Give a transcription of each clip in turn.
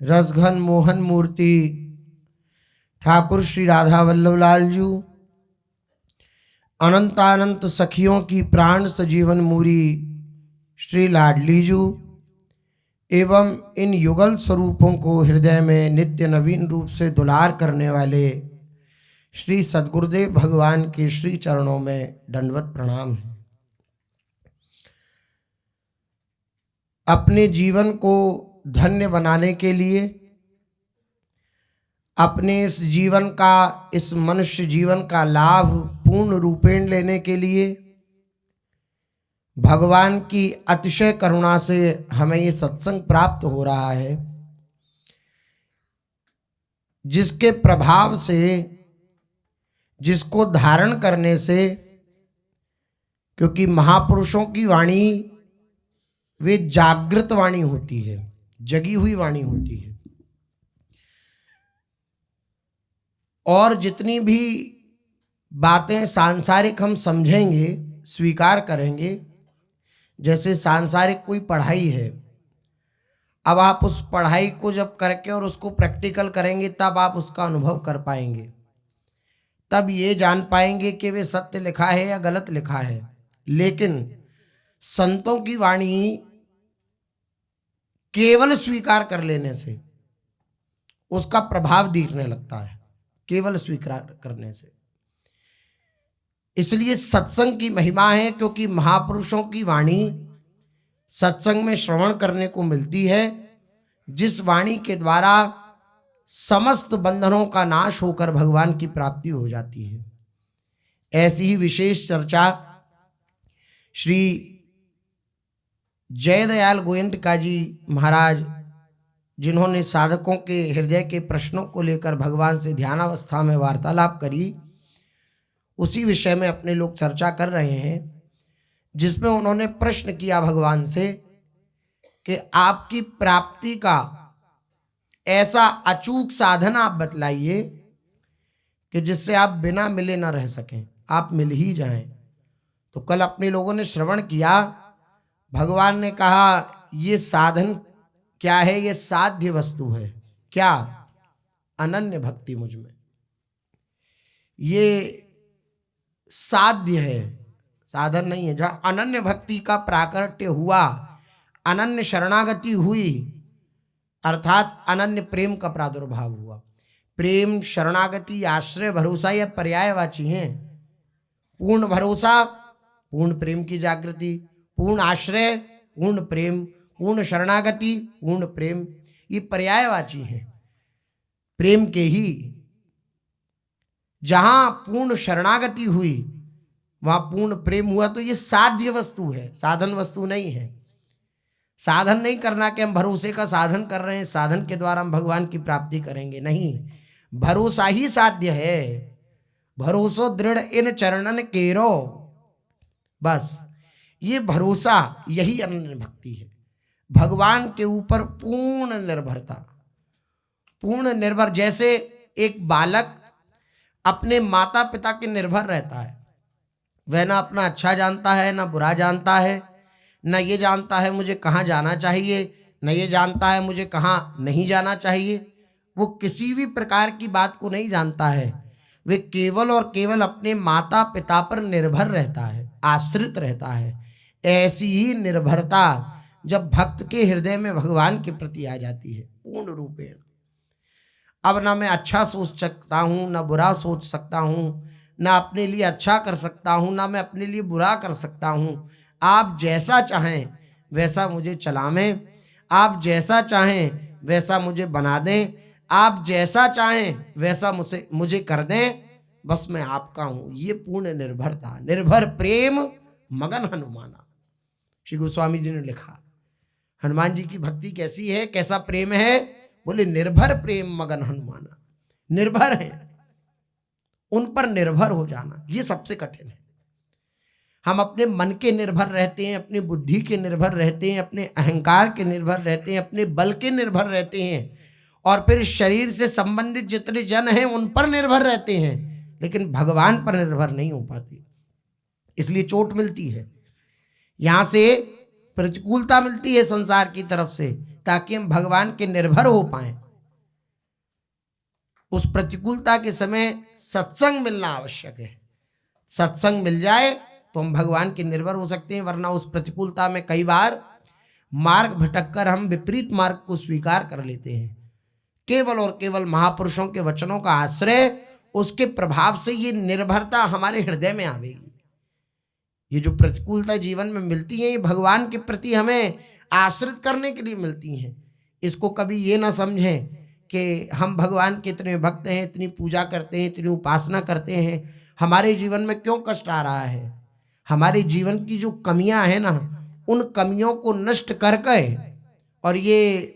रसघन मोहन मूर्ति ठाकुर श्री राधा वल्लभ लाल जी, अनंतानंत सखियों की प्राण सजीवन मूरी श्री लाडली जी एवं इन युगल स्वरूपों को हृदय में नित्य नवीन रूप से दुलार करने वाले श्री सद्गुरुदेव भगवान के श्री चरणों में दंडवत प्रणाम है। अपने जीवन को धन्य बनाने के लिए, अपने इस जीवन का, इस मनुष्य जीवन का लाभ पूर्ण रूपेण लेने के लिए भगवान की अतिशय करुणा से हमें ये सत्संग प्राप्त हो रहा है, जिसके प्रभाव से, जिसको धारण करने से, क्योंकि महापुरुषों की वाणी वे जागृत वाणी होती है, जगी हुई वाणी होती है, और जितनी भी बातें सांसारिक हम समझेंगे, स्वीकार करेंगे, जैसे सांसारिक कोई पढ़ाई है, अब आप उस पढ़ाई को जब करके और उसको प्रैक्टिकल करेंगे तब आप उसका अनुभव कर पाएंगे, तब ये जान पाएंगे कि वे सत्य लिखा है या गलत लिखा है। लेकिन संतों की वाणी केवल स्वीकार कर लेने से उसका प्रभाव दिखने लगता है, केवल स्वीकार करने से। इसलिए सत्संग की महिमा है, क्योंकि महापुरुषों की वाणी सत्संग में श्रवण करने को मिलती है, जिस वाणी के द्वारा समस्त बंधनों का नाश होकर भगवान की प्राप्ति हो जाती है। ऐसी ही विशेष चर्चा श्री जयदयाल गोयंतका जी महाराज, जिन्होंने साधकों के हृदय के प्रश्नों को लेकर भगवान से ध्यानावस्था में वार्तालाप करी, उसी विषय में अपने लोग चर्चा कर रहे हैं, जिसमें उन्होंने प्रश्न किया भगवान से कि आपकी प्राप्ति का ऐसा अचूक साधन आप बतलाइए कि जिससे आप बिना मिले ना रह सकें, आप मिल ही जाएं। तो कल अपने लोगों ने श्रवण किया, भगवान ने कहा ये साधन क्या है, ये साध्य वस्तु है। क्या? अनन्य भक्ति मुझ में, ये साध्य है, साधन नहीं है। जहाँ अनन्य भक्ति का प्राकट्य हुआ, अनन्य शरणागति हुई, अर्थात अनन्य प्रेम का प्रादुर्भाव हुआ। प्रेम, शरणागति, आश्रय, भरोसा ये पर्यायवाची हैं। पूर्ण भरोसा, पूर्ण प्रेम की जागृति, पूर्ण आश्रय, पूर्ण प्रेम, पूर्ण शरणागति, पूर्ण प्रेम, ये पर्यायवाची हैं प्रेम के ही। जहां पूर्ण शरणागति हुई वहां पूर्ण प्रेम हुआ। तो ये साध्य वस्तु है, साधन वस्तु नहीं है। साधन नहीं करना कि हम भरोसे का साधन कर रहे हैं, साधन के द्वारा हम भगवान की प्राप्ति करेंगे, नहीं। भरोसा ही साध्य है। भरोसो दृढ़ इन चरणन केरो, बस ये भरोसा, यही अनन्य भक्ति है। भगवान के ऊपर पूर्ण निर्भरता, पूर्ण निर्भर। जैसे एक बालक अपने माता पिता के निर्भर रहता है, वह ना अपना अच्छा जानता है ना बुरा जानता है, ना ये जानता है मुझे कहाँ जाना चाहिए, ना ये जानता है मुझे कहाँ नहीं जाना चाहिए। वो किसी भी प्रकार की बात को नहीं जानता है। वे केवल और केवल अपने माता पिता पर निर्भर रहता है, आश्रित रहता है। ऐसी ही निर्भरता जब भक्त के हृदय में भगवान के प्रति आ जाती है पूर्ण रूपेण, अब ना मैं अच्छा सोच सकता हूँ, ना बुरा सोच सकता हूँ, ना अपने लिए अच्छा कर सकता हूँ, ना मैं अपने लिए बुरा कर सकता हूँ। आप जैसा चाहें वैसा मुझे चलावें, आप जैसा चाहें वैसा मुझे बना दें, आप जैसा चाहें वैसा मुझे कर दें, बस मैं आपका हूँ। ये पूर्ण निर्भरता, निर्भर प्रेम मगन हनुमाना, श्री गोस्वामी जी ने लिखा। हनुमान जी की भक्ति कैसी है, कैसा प्रेम है? बोले निर्भर प्रेम मगन हनुमाना। निर्भर है, उन पर निर्भर हो जाना ये सबसे कठिन है। हम अपने मन के निर्भर रहते हैं, अपनी बुद्धि के निर्भर रहते हैं, अपने अहंकार के निर्भर रहते हैं, अपने बल के निर्भर रहते हैं, और फिर शरीर से संबंधित जितने जन हैं उन पर निर्भर रहते हैं, लेकिन भगवान पर निर्भर नहीं हो पाती। इसलिए चोट मिलती है, यहाँ से प्रतिकूलता मिलती है संसार की तरफ से, ताकि हम भगवान के निर्भर हो पाए। उस प्रतिकूलता के समय सत्संग मिलना आवश्यक है। सत्संग मिल जाए तो हम भगवान के निर्भर हो सकते हैं, वरना उस प्रतिकूलता में कई बार मार्ग भटककर हम विपरीत मार्ग को स्वीकार कर लेते हैं। केवल और केवल महापुरुषों के वचनों का आश्रय, उसके प्रभाव से ये निर्भरता हमारे हृदय में आवेगी। ये जो प्रतिकूलता जीवन में मिलती है, ये भगवान के प्रति हमें आश्रित करने के लिए मिलती हैं। इसको कभी ये ना समझें कि हम भगवान के इतने भक्त हैं, इतनी पूजा करते हैं, इतनी उपासना करते हैं, हमारे जीवन में क्यों कष्ट आ रहा है। हमारे जीवन की जो कमियां हैं ना, उन कमियों को नष्ट करके, और ये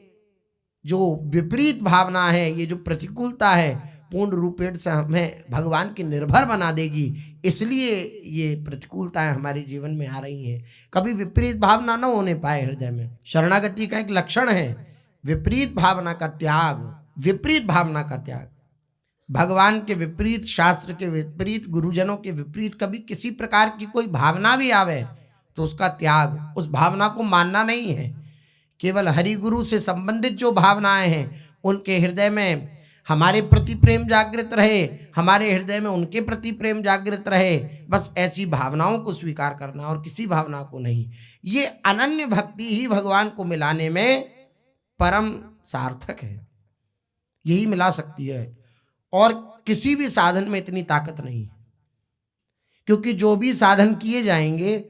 जो विपरीत भावना है, ये जो प्रतिकूलता है, पूर्ण रूपेण से हमें भगवान के निर्भर बना देगी। इसलिए ये प्रतिकूलताएं हमारे जीवन में आ रही हैं। कभी विपरीत भावना न होने पाए हृदय में। शरणागति का एक लक्षण है विपरीत भावना का त्याग। विपरीत भावना का त्याग, भगवान के विपरीत, शास्त्र के विपरीत, गुरुजनों के विपरीत कभी किसी प्रकार की कोई भावना भी आवे तो उसका त्याग, उस भावना को मानना नहीं है। केवल हरि गुरु से संबंधित जो भावनाएं हैं, उनके हृदय में हमारे प्रति प्रेम जागृत रहे, हमारे हृदय में उनके प्रति प्रेम जागृत रहे, बस ऐसी भावनाओं को स्वीकार करना और किसी भावना को नहीं। ये अनन्य भक्ति ही भगवान को मिलाने में परम सार्थक है, यही मिला सकती है। और किसी भी साधन में इतनी ताकत नहीं है, क्योंकि जो भी साधन किए जाएंगे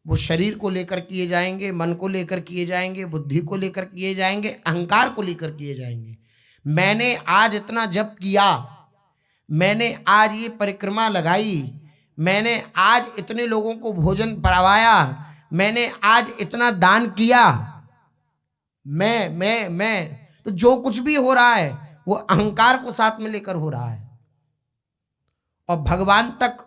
वो शरीर को लेकर किए जाएंगे, मन को लेकर किए जाएंगे, बुद्धि को लेकर किए जाएंगे, अहंकार को लेकर किए जाएंगे। मैंने आज इतना जप किया, मैंने आज ये परिक्रमा लगाई, मैंने आज इतने लोगों को भोजन परवाया, मैंने आज इतना दान किया, मैं तो जो कुछ भी हो रहा है वो अहंकार को साथ में लेकर हो रहा है। और भगवान तक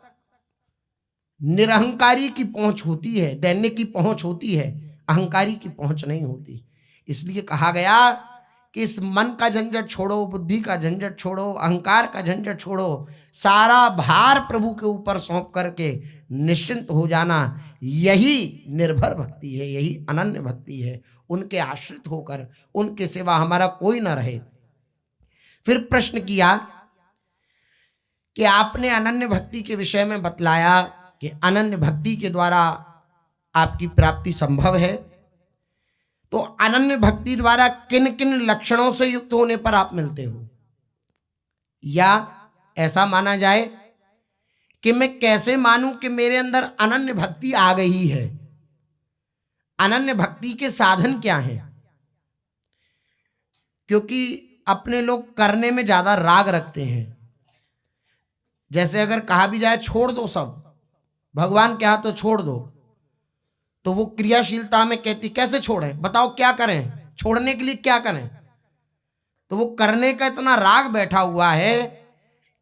निरहंकारी की पहुंच होती है, दैन्य की पहुंच होती है, अहंकारी की पहुंच नहीं होती। इसलिए कहा गया कि इस मन का झंझट छोड़ो, बुद्धि का झंझट छोड़ो, अहंकार का झंझट छोड़ो, सारा भार प्रभु के ऊपर सौंप करके निश्चिंत हो जाना। यही निर्भर भक्ति है, यही अनन्य भक्ति है। उनके आश्रित होकर उनके सिवा हमारा कोई ना रहे। फिर प्रश्न किया कि आपने अनन्य भक्ति के विषय में बतलाया कि अनन्य भक्ति के द्वारा आपकी प्राप्ति संभव है, तो अनन्य भक्ति द्वारा किन किन लक्षणों से युक्त होने पर आप मिलते हो, या ऐसा माना जाए कि मैं कैसे मानूं कि मेरे अंदर अनन्य भक्ति आ गई है। अनन्य भक्ति के साधन क्या हैं? क्योंकि अपने लोग करने में ज्यादा राग रखते हैं। जैसे अगर कहा भी जाए छोड़ दो सब, भगवान के हाथ तो छोड़ दो, तो वो क्रियाशीलता में कहती कैसे छोड़ें, बताओ क्या करें, छोड़ने के लिए क्या करें। तो वो करने का इतना राग बैठा हुआ है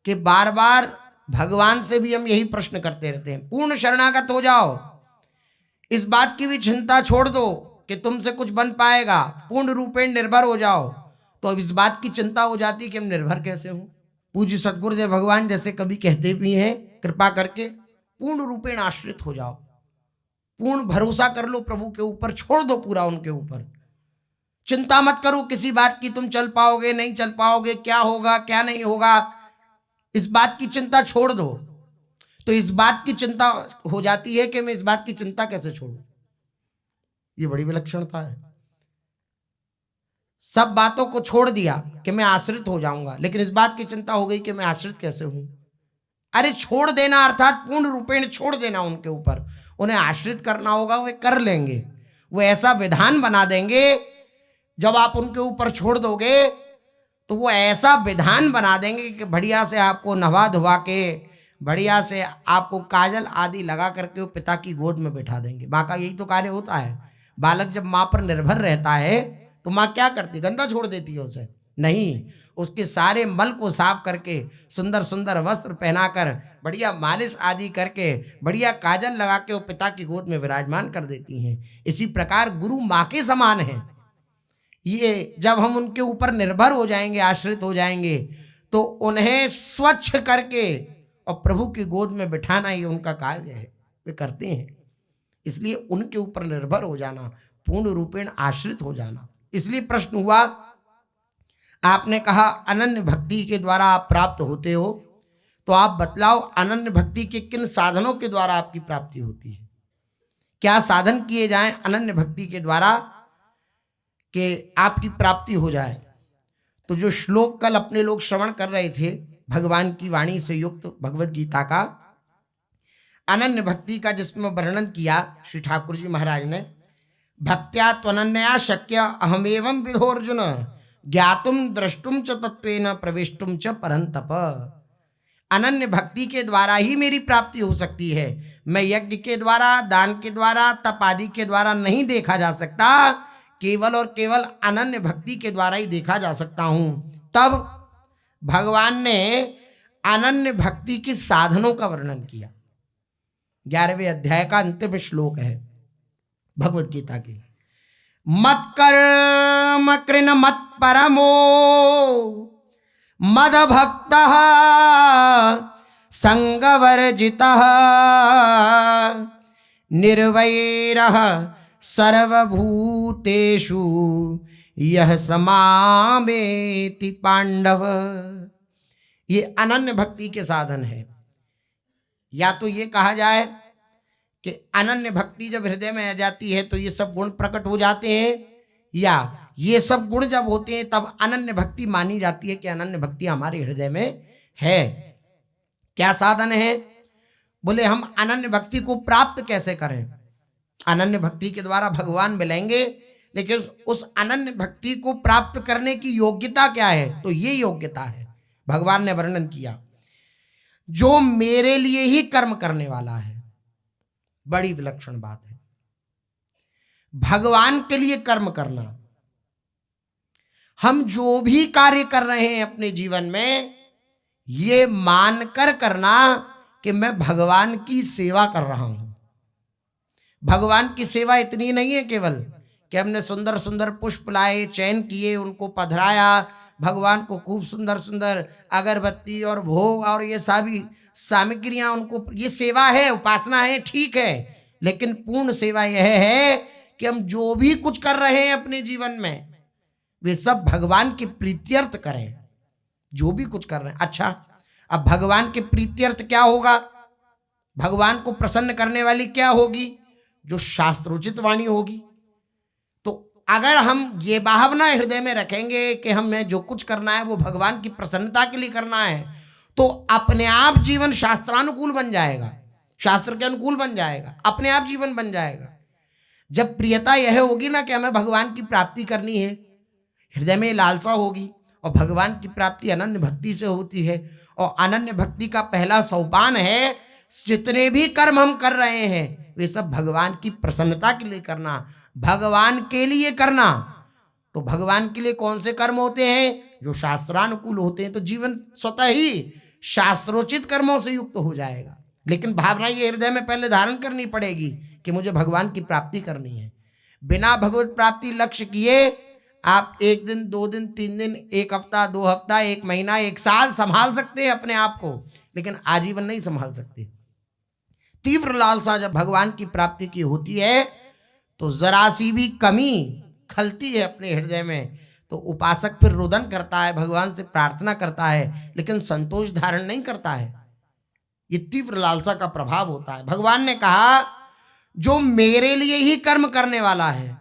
कि बार बार भगवान से भी हम यही प्रश्न करते रहते हैं, पूर्ण शरणागत हो जाओ, इस बात की भी चिंता छोड़ दो कि तुमसे कुछ बन पाएगा, पूर्ण रूपेण निर्भर हो जाओ। तो अब इस बात की चिंता हो जाती है कि हम निर्भर कैसे हों। पूज्य सतगुरुदेव भगवान जैसे कभी कहते भी हैं, कृपा करके पूर्ण रूपेण आश्रित हो जाओ, पूर्ण भरोसा कर लो प्रभु के ऊपर, छोड़ दो पूरा उनके ऊपर, चिंता मत करो किसी बात की, तुम चल पाओगे नहीं चल पाओगे, क्या होगा क्या नहीं होगा, इस बात की चिंता छोड़ दो। तो इस बात की चिंता हो जाती है कि मैं इस बात की चिंता कैसे छोड़ूं। ये बड़ी विलक्षणता है। सब बातों को छोड़ दिया कि मैं आश्रित हो जाऊंगा, लेकिन इस बात की चिंता हो गई कि मैं आश्रित कैसे हूं। अरे छोड़ देना अर्थात पूर्ण रूपेण छोड़ देना उनके ऊपर। उन्हें आश्रित करना होगा, वे कर लेंगे, वो ऐसा विधान बना देंगे। जब आप उनके ऊपर छोड़ दोगे तो वो ऐसा विधान बना देंगे कि बढ़िया से आपको नवा धुवा के, बढ़िया से आपको काजल आदि लगा करके वो पिता की गोद में बैठा देंगे। माँ का यही तो कार्य होता है। बालक जब माँ पर निर्भर रहता है तो माँ क्या करती, गंदा छोड़ देती है उसे? नहीं, उसके सारे मल को साफ करके सुंदर सुंदर वस्त्र पहनाकर, बढ़िया मालिश आदि करके, बढ़िया काजल लगा के वो पिता की गोद में विराजमान कर देती हैं। इसी प्रकार गुरु माँ के समान है। ये जब हम उनके ऊपर निर्भर हो जाएंगे, आश्रित हो जाएंगे, तो उन्हें स्वच्छ करके और प्रभु की गोद में बिठाना ही उनका कार्य है, वे करते हैं। इसलिए उनके ऊपर निर्भर हो जाना, पूर्ण रूपेण आश्रित हो जाना, इसलिए प्रश्न हुआ, आपने कहा अनन्य भक्ति के द्वारा आप प्राप्त होते हो, तो आप बतलाओ अनन्य भक्ति के किन साधनों के द्वारा आपकी प्राप्ति होती है, क्या साधन किए जाएं अनन्य भक्ति के द्वारा कि आपकी प्राप्ति हो जाए। तो जो श्लोक कल अपने लोग श्रवण कर रहे थे भगवान की वाणी से युक्त भगवत गीता का अनन्य भक्ति का, जिसमें वर्णन किया श्री ठाकुर जी महाराज ने, भक्त्या त्वनन्या शक्य अहमेवं विधोर्जुन ज्ञातुम द्रष्टुम च तत्वेन प्रविष्टुम च परंतप। अनन्य भक्ति के द्वारा ही मेरी प्राप्ति हो सकती है। मैं यज्ञ के द्वारा, दान के द्वारा, तप आदि के द्वारा नहीं देखा जा सकता, केवल और केवल अनन्य भक्ति के द्वारा ही देखा जा सकता हूं। तब भगवान ने अनन्य भक्ति के साधनों का वर्णन किया। 11वें अध्याय का अंतिम श्लोक है भगवत गीता के, मत कर्म कृन मत परमो मद भक्त संगवर्जितः निर्वैरः सर्वभूतेषु यह समामेति पांडव। ये अनन्य भक्ति के साधन है। या तो ये कहा जाए कि अनन्य भक्ति जब हृदय में आ जाती है तो ये सब गुण प्रकट हो जाते हैं, या ये सब गुण जब होते हैं तब अनन्य भक्ति मानी जाती है कि अनन्य भक्ति हमारे हृदय में है। क्या साधन है? बोले हम अनन्य भक्ति को प्राप्त कैसे करें। अनन्य भक्ति के द्वारा भगवान मिलेंगे, लेकिन उस अनन्य भक्ति को प्राप्त करने की योग्यता क्या है? तो ये योग्यता है भगवान ने वर्णन किया, जो मेरे लिए ही कर्म करने वाला है। बड़ी विलक्षण बात है, भगवान के लिए कर्म करना। हम जो भी कार्य कर रहे हैं अपने जीवन में, ये मानकर करना कि मैं भगवान की सेवा कर रहा हूं। भगवान की सेवा इतनी नहीं है केवल कि हमने सुंदर सुंदर पुष्प लाए, चयन किए, उनको पधराया, भगवान को खूब सुंदर सुंदर अगरबत्ती और भोग और ये सभी सामग्रियां, उनको, ये सेवा है, उपासना है, ठीक है। लेकिन पूर्ण सेवा यह है कि हम जो भी कुछ कर रहे हैं अपने जीवन में, वे सब भगवान के प्रीत्यर्थ करें। जो भी कुछ कर रहे हैं। अच्छा, अब भगवान के प्रीत्यर्थ क्या होगा? भगवान को प्रसन्न करने वाली क्या होगी? जो शास्त्रोचित वाणी होगी। तो अगर हम ये भावना हृदय में रखेंगे कि हमें जो कुछ करना है वो भगवान की प्रसन्नता के लिए करना है, तो अपने आप जीवन शास्त्रानुकूल बन जाएगा, शास्त्र के अनुकूल बन जाएगा, अपने आप जीवन बन जाएगा। जब प्रियता यह होगी ना कि हमें भगवान की प्राप्ति करनी है, हृदय में लालसा होगी, और भगवान की प्राप्ति अनन्य भक्ति से होती है। और अनन्य भक्ति का पहला सोपान है, जितने भी कर्म हम कर रहे हैं वे सब भगवान की प्रसन्नता के लिए करना, भगवान के लिए करना। तो भगवान के लिए कौन से कर्म होते हैं? जो शास्त्रानुकूल होते हैं। तो जीवन स्वतः ही शास्त्रोचित कर्मों से युक्त हो जाएगा। लेकिन भावना ये हृदय में पहले धारण करनी पड़ेगी कि मुझे भगवान की प्राप्ति करनी है। बिना भगवत प्राप्ति लक्ष्य किए आप 1 दिन, 2 दिन, 3 दिन, 1 हफ्ता, 2 हफ्ता, 1 महीना, 1 साल संभाल सकते हैं अपने आप को, लेकिन आजीवन नहीं संभाल सकते। तीव्र लालसा जब भगवान की प्राप्ति की होती है तो जरा सी भी कमी खलती है अपने हृदय में, तो उपासक फिर रुदन करता है, भगवान से प्रार्थना करता है, लेकिन संतोष धारण नहीं करता है। ये तीव्र लालसा का प्रभाव होता है। भगवान ने कहा जो मेरे लिए ही कर्म करने वाला है,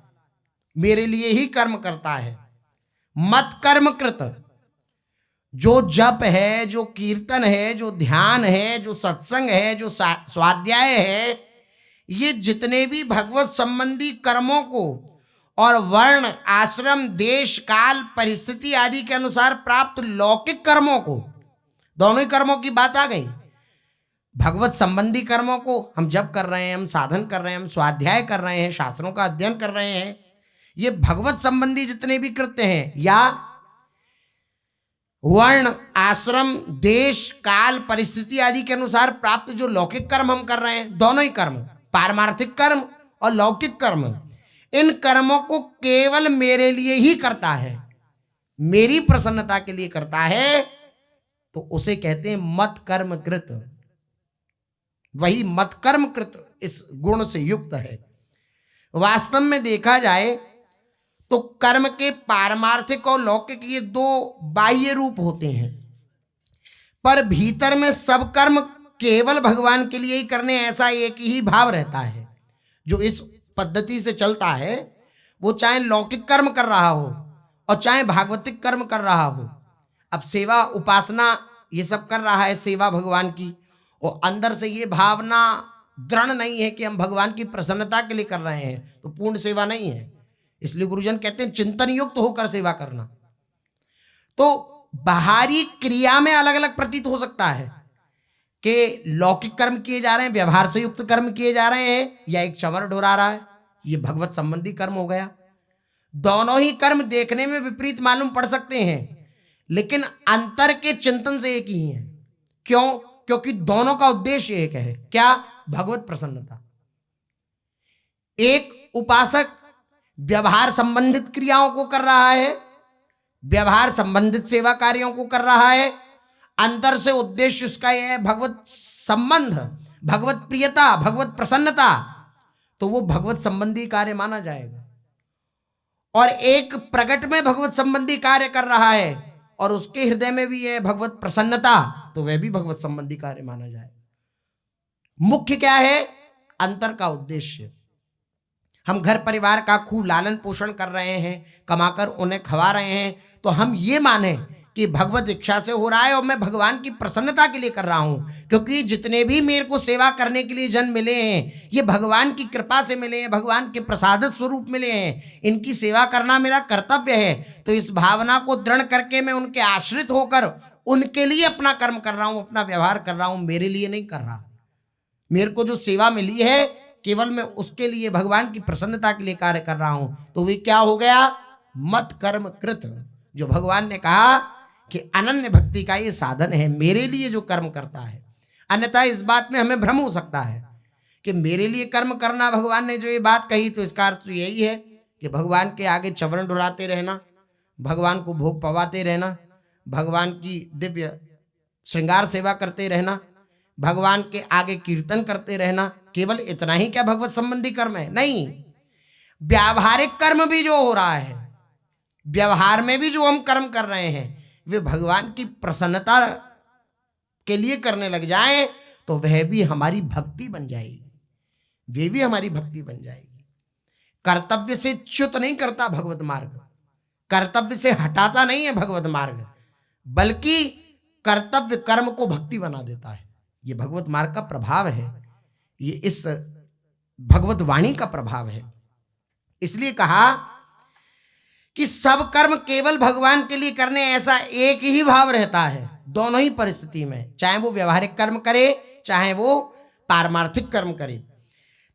मेरे लिए ही कर्म करता है, मत कर्म कृत। जो जप है, जो कीर्तन है, जो ध्यान है, जो सत्संग है, जो स्वाध्याय है, ये जितने भी भगवत संबंधी कर्मों को और वर्ण, आश्रम, देश, काल, परिस्थिति आदि के अनुसार प्राप्त लौकिक कर्मों को, दोनों ही कर्मों की बात आ गई। भगवत संबंधी कर्मों को हम जप कर रहे हैं, हम साधन कर रहे हैं, हम स्वाध्याय कर रहे हैं, शास्त्रों का अध्ययन कर रहे हैं, ये भगवत संबंधी जितने भी कृत्य हैं, या वर्ण, आश्रम, देश, काल, परिस्थिति आदि के अनुसार प्राप्त जो लौकिक कर्म हम कर रहे हैं, दोनों ही कर्म, पारमार्थिक कर्म और लौकिक कर्म, इन कर्मों को केवल मेरे लिए ही करता है, मेरी प्रसन्नता के लिए करता है, तो उसे कहते हैं मत कर्म कृत। वही मत कर्म कृत इस गुण से युक्त है। वास्तव में देखा जाए तो कर्म के पारमार्थिक और लौकिक ये दो बाह्य रूप होते हैं, पर भीतर में सब कर्म केवल भगवान के लिए ही करने, ऐसा एक ही भाव रहता है। जो इस पद्धति से चलता है वो चाहे लौकिक कर्म कर रहा हो और चाहे भागवतिक कर्म कर रहा हो। अब सेवा उपासना ये सब कर रहा है, सेवा भगवान की, और अंदर से ये भावना दृढ़ नहीं है कि हम भगवान की प्रसन्नता के लिए कर रहे हैं, तो पूर्ण सेवा नहीं है। इसलिए गुरुजन कहते हैं चिंतन युक्त होकर सेवा करना। तो बाहरी क्रिया में अलग अलग प्रतीत हो सकता है कि लौकिक कर्म किए जा रहे हैं, व्यवहार से युक्त कर्म किए जा रहे हैं, या एक चंवर ढोरा रहा है, ये भगवत संबंधी कर्म हो गया। दोनों ही कर्म देखने में विपरीत मालूम पड़ सकते हैं, लेकिन अंतर के चिंतन से एक ही है। क्यों? क्योंकि दोनों का उद्देश्य एक है। क्या? भगवत प्रसन्नता। एक उपासक व्यवहार संबंधित क्रियाओं को कर रहा है, व्यवहार संबंधित सेवा कार्यों को कर रहा है, अंतर से उद्देश्य उसका यह है भगवत संबंध, भगवत प्रियता, भगवत प्रसन्नता, तो वो भगवत संबंधी कार्य माना जाएगा। और एक प्रकट में भगवत संबंधी कार्य कर रहा है और उसके हृदय में भी है भगवत प्रसन्नता, तो वह भी भगवत संबंधी कार्य माना जाएगा। मुख्य क्या है? अंतर का उद्देश्य। हम घर परिवार का खूब लालन पोषण कर रहे हैं, कमाकर उन्हें खवा रहे हैं, तो हम ये माने कि भगवत इच्छा से हो रहा है और मैं भगवान की प्रसन्नता के लिए कर रहा हूं, क्योंकि जितने भी मेरे को सेवा करने के लिए जन मिले हैं ये भगवान की कृपा से मिले हैं, भगवान के प्रसादित स्वरूप मिले हैं, इनकी सेवा करना मेरा कर्तव्य है। तो इस भावना को दृढ़ करके मैं उनके आश्रित होकर उनके लिए अपना कर्म कर रहा हूं, अपना व्यवहार कर रहा हूं, मेरे लिए नहीं कर रहा। मेरे को जो सेवा मिली है केवल मैं उसके लिए, भगवान की प्रसन्नता के लिए कार्य कर रहा हूं। तो वे क्या हो गया? मत कर्म कृत। जो भगवान ने कहा कि अनन्य भक्ति का ये साधन है, मेरे लिए जो कर्म करता है। अन्यथा इस बात में हमें भ्रम हो सकता है कि मेरे लिए कर्म करना, भगवान ने जो ये बात कही तो इसका अर्थ तो यही है कि भगवान के आगे चवरण डुराते रहना, भगवान को भोग पवाते रहना, भगवान की दिव्य श्रृंगार सेवा करते रहना, भगवान के आगे कीर्तन करते रहना, केवल इतना ही क्या भगवत संबंधी कर्म है? नहीं, व्यावहारिक कर्म भी जो हो रहा है, व्यवहार में भी जो हम कर्म कर रहे हैं, वे भगवान की प्रसन्नता के लिए करने लग जाएं तो वह भी हमारी भक्ति बन जाएगी, वे भी हमारी भक्ति बन जाएगी। कर्तव्य से च्युत नहीं करता भगवत मार्ग, कर्तव्य से हटाता नहीं है भगवत मार्ग, बल्कि कर्तव्य कर्म को भक्ति बना देता है। ये भगवत मार्ग का प्रभाव है, ये इस भगवत वाणी का प्रभाव है। इसलिए कहा कि सब कर्म केवल भगवान के लिए करने, ऐसा एक ही भाव रहता है दोनों ही परिस्थिति में, चाहे वो व्यवहारिक कर्म करे चाहे वो पारमार्थिक कर्म करे।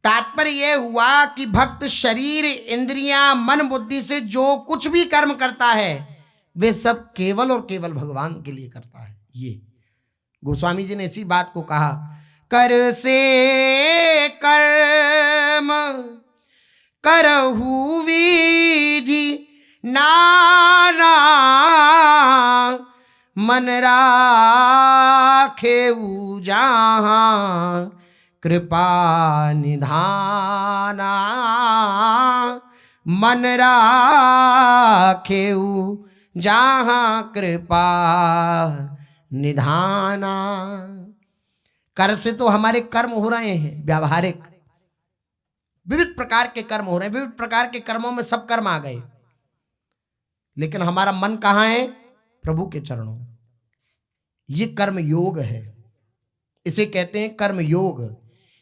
तात्पर्य यह हुआ कि भक्त शरीर, इंद्रियां, मन, बुद्धि से जो कुछ भी कर्म करता है वे सब केवल और केवल भगवान के लिए करता है। ये गोस्वामी जी ने इसी बात को कहा, कर से कर्म करहु विधि नाना, मन राखेऊ जहाँ कृपा निधाना, मन राखेऊ जहाँ कृपा निधाना। कर से तो हमारे कर्म हो रहे हैं व्यावहारिक, विविध प्रकार के कर्म हो रहे हैं, विविध प्रकार के कर्मों में सब कर्म आ गए, लेकिन हमारा मन कहाँ है? प्रभु के चरणों। ये कर्म योग है, इसे कहते हैं कर्म योग।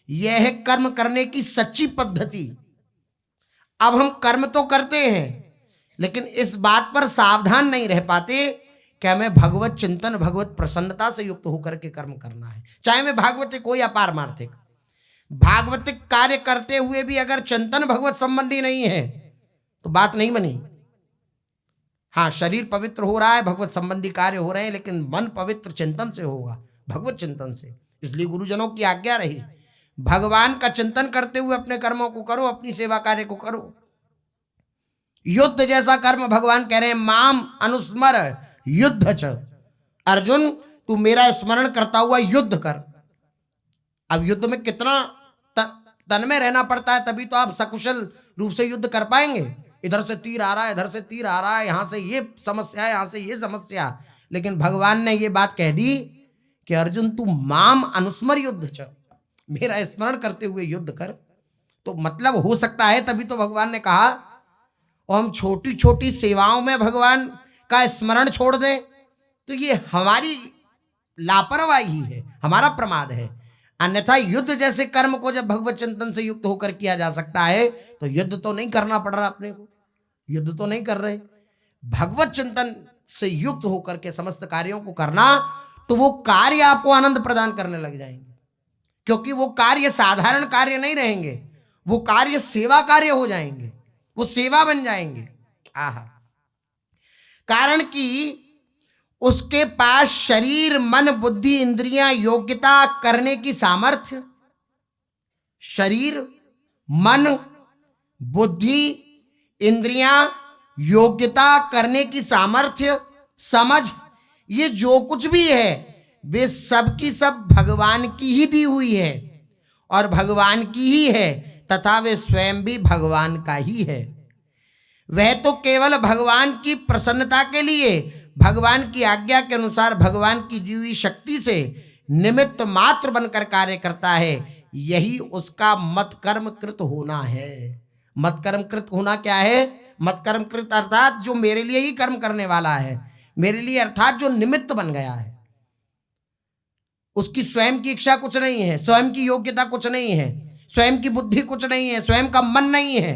यह है कर्म करने की सच्ची पद्धति। अब हम कर्म तो करते हैं लेकिन इस बात पर सावधान नहीं रह पाते कि हमें भगवत चिंतन, भगवत प्रसन्नता से युक्त होकर के कर्म करना है, चाहे मैं भागवतिक हो या पारमार्थिक। भागवतिक कार्य करते हुए भी अगर चिंतन भगवत संबंधी नहीं है तो बात नहीं बनी। हाँ, शरीर पवित्र हो रहा है, भगवत संबंधी कार्य हो रहे हैं, लेकिन मन पवित्र चिंतन से होगा, भगवत चिंतन से। इसलिए गुरुजनों की आज्ञा रही, भगवान का चिंतन करते हुए अपने कर्मों को करो, अपनी सेवा कार्य को करो। युद्ध जैसा कर्म भगवान कह रहे हैं, माम अनुस्मर युद्ध च। अर्जुन, तू मेरा स्मरण करता हुआ युद्ध कर। अब युद्ध में कितना तन में रहना पड़ता है, तभी तो आप सकुशल रूप से युद्ध कर पाएंगे। इधर से तीर आ रहा है, इधर से तीर आ रहा है, यहां से ये समस्या है, यहां से ये समस्या। लेकिन भगवान ने ये बात कह दी कि अर्जुन तू माम अनुस्मर युद्ध च, मेरा स्मरण करते हुए युद्ध कर। तो मतलब हो सकता है, तभी तो भगवान ने कहा और हम छोटी छोटी सेवाओं में भगवान का स्मरण छोड़ दें तो ये हमारी लापरवाही है, हमारा प्रमाद है। अन्यथा युद्ध जैसे कर्म को जब भगवत चिंतन से युक्त होकर किया जा सकता है तो युद्ध तो नहीं करना पड़ रहा अपने को, युद्ध तो नहीं कर रहे। भगवत चिंतन से युक्त होकर के समस्त कार्यों को करना, तो वो कार्य आपको आनंद प्रदान करने लग जाएंगे, क्योंकि वो कार्य साधारण कार्य नहीं रहेंगे, वो कार्य सेवा कार्य हो जाएंगे, वो सेवा बन जाएंगे। आहा, कारण कि उसके पास शरीर मन बुद्धि इंद्रियां योग्यता करने की सामर्थ्य, शरीर मन बुद्धि इंद्रियां योग्यता करने की सामर्थ्य, समझ, ये जो कुछ भी है वे सब की सब भगवान की ही दी हुई है और भगवान की ही है, तथा वे स्वयं भी भगवान का ही है। वह तो केवल भगवान की प्रसन्नता के लिए भगवान की आज्ञा के अनुसार भगवान की दी हुई शक्ति से निमित्त मात्र बनकर कार्य करता है। यही उसका मत कर्म कृत होना है। मत कर्म कृत होना क्या है? मत कर्म कृत अर्थात जो मेरे लिए ही कर्म करने वाला है, मेरे लिए अर्थात जो निमित्त बन गया है, उसकी स्वयं की इच्छा कुछ नहीं है, स्वयं की योग्यता कुछ नहीं है, स्वयं की बुद्धि कुछ नहीं है, स्वयं का मन नहीं है,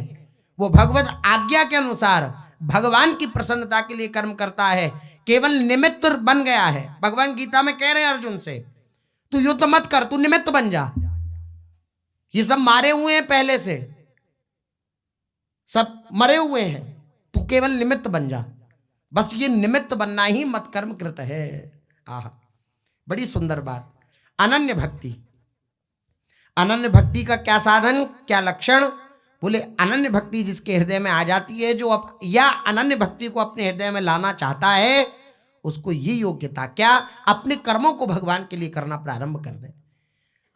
वो भगवत आज्ञा के अनुसार भगवान की प्रसन्नता के लिए कर्म करता है, केवल निमित्त बन गया है। भगवान गीता में कह रहे हैं अर्जुन से, तू युद्ध मत कर, तू निमित्त बन जा। ये सब मारे हुए हैं, पहले से सब मरे हुए हैं, तू केवल निमित्त बन जा। बस ये निमित्त बनना ही मत कर्म कृत है। आहा, बड़ी सुंदर बात। अनन्य भक्ति, अनन्य भक्ति का क्या साधन, क्या लक्षण? बोले अनन्य भक्ति जिसके हृदय में आ जाती है, जो या अनन्य भक्ति को अपने हृदय में लाना चाहता है, उसको ये योग्यता क्या, अपने कर्मों को भगवान के लिए करना प्रारंभ कर दें।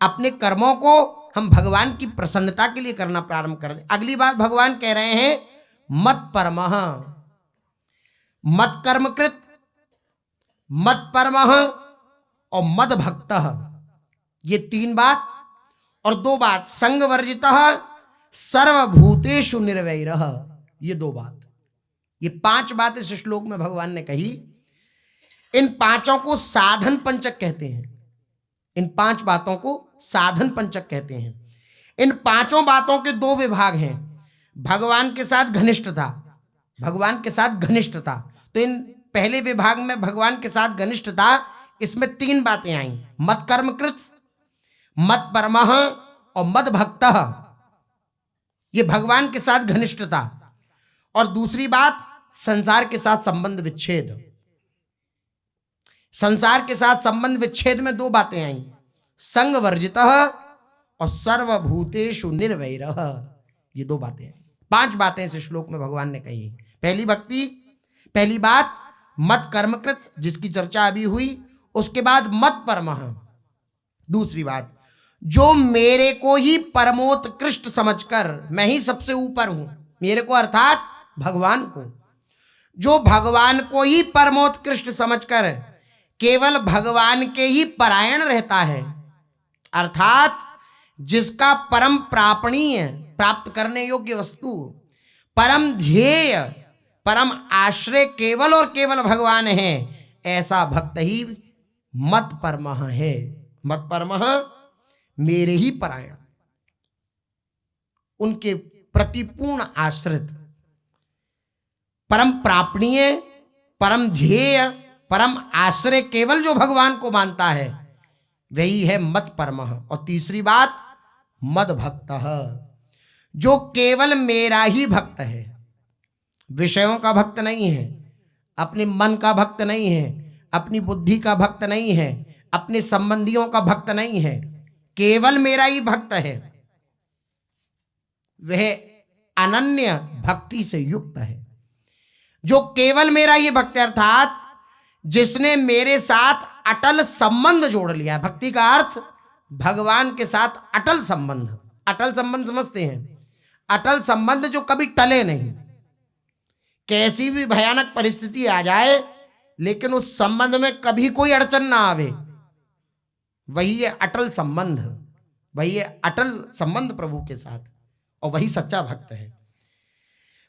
अपने कर्मों को हम भगवान की प्रसन्नता के लिए करना प्रारंभ कर दें। अगली बात भगवान कह रहे हैं मत परमः, मत कर्मकृत, मत परमः और मद भक्तः, ये तीन बात। और दो बात, संग वर्जितः सर्वभूतेषु निर्वैरः, ये दो बात, ये पांच बातें इस श्लोक में भगवान ने कही। इन पांचों को साधन पंचक कहते हैं। इन पांच बातों को साधन पंचक कहते हैं। इन पांचों बातों के दो विभाग हैं, भगवान के साथ घनिष्ठता, भगवान के साथ घनिष्ठता। तो इन पहले विभाग में भगवान के साथ घनिष्ठता, इसमें तीन बातें आई, मत कर्मकृत, मत परमः और मद भक्तः, ये भगवान के साथ घनिष्ठता। और दूसरी बात, संसार के साथ संबंध विच्छेद। संसार के साथ संबंध विच्छेद में दो बातें आई, संग वर्जितः और सर्वभूतेषु निर्वैरः, ये दो बातें आई। पांच बातें इस श्लोक में भगवान ने कही। पहली भक्ति, पहली बात मत कर्मकृत जिसकी चर्चा अभी हुई, उसके बाद मत परमः, दूसरी बात जो मेरे को ही परमोत्कृष्ट समझकर, मैं ही सबसे ऊपर हूं, मेरे को अर्थात भगवान को, जो भगवान को ही परमोत्कृष्ट समझकर केवल भगवान के ही परायण रहता है, अर्थात जिसका परम प्रापणीय, प्राप्त करने योग्य वस्तु, परम ध्येय, परम आश्रय केवल और केवल भगवान है, ऐसा भक्त ही मत परमः है। मत परमः मेरे ही परायण, उनके प्रति पूर्ण आश्रित, परम प्रापणीय, परम ध्येय, परम आश्रय केवल जो भगवान को मानता है, वही है मत परमः। और तीसरी बात मद भक्तः, जो केवल मेरा ही भक्त है, विषयों का भक्त नहीं है, अपने मन का भक्त नहीं है, अपनी बुद्धि का भक्त नहीं है, अपने संबंधियों का भक्त नहीं है, केवल मेरा ही भक्त है, वह अनन्य भक्ति से युक्त है। जो केवल मेरा ही भक्त है, अर्थात जिसने मेरे साथ अटल संबंध जोड़ लिया। भक्ति का अर्थ भगवान के साथ अटल संबंध। अटल संबंध समझते हैं? अटल संबंध जो कभी टले नहीं, कैसी भी भयानक परिस्थिति आ जाए लेकिन उस संबंध में कभी कोई अड़चन ना आवे, वही है अटल संबंध, वही है अटल संबंध प्रभु के साथ, और वही सच्चा भक्त है।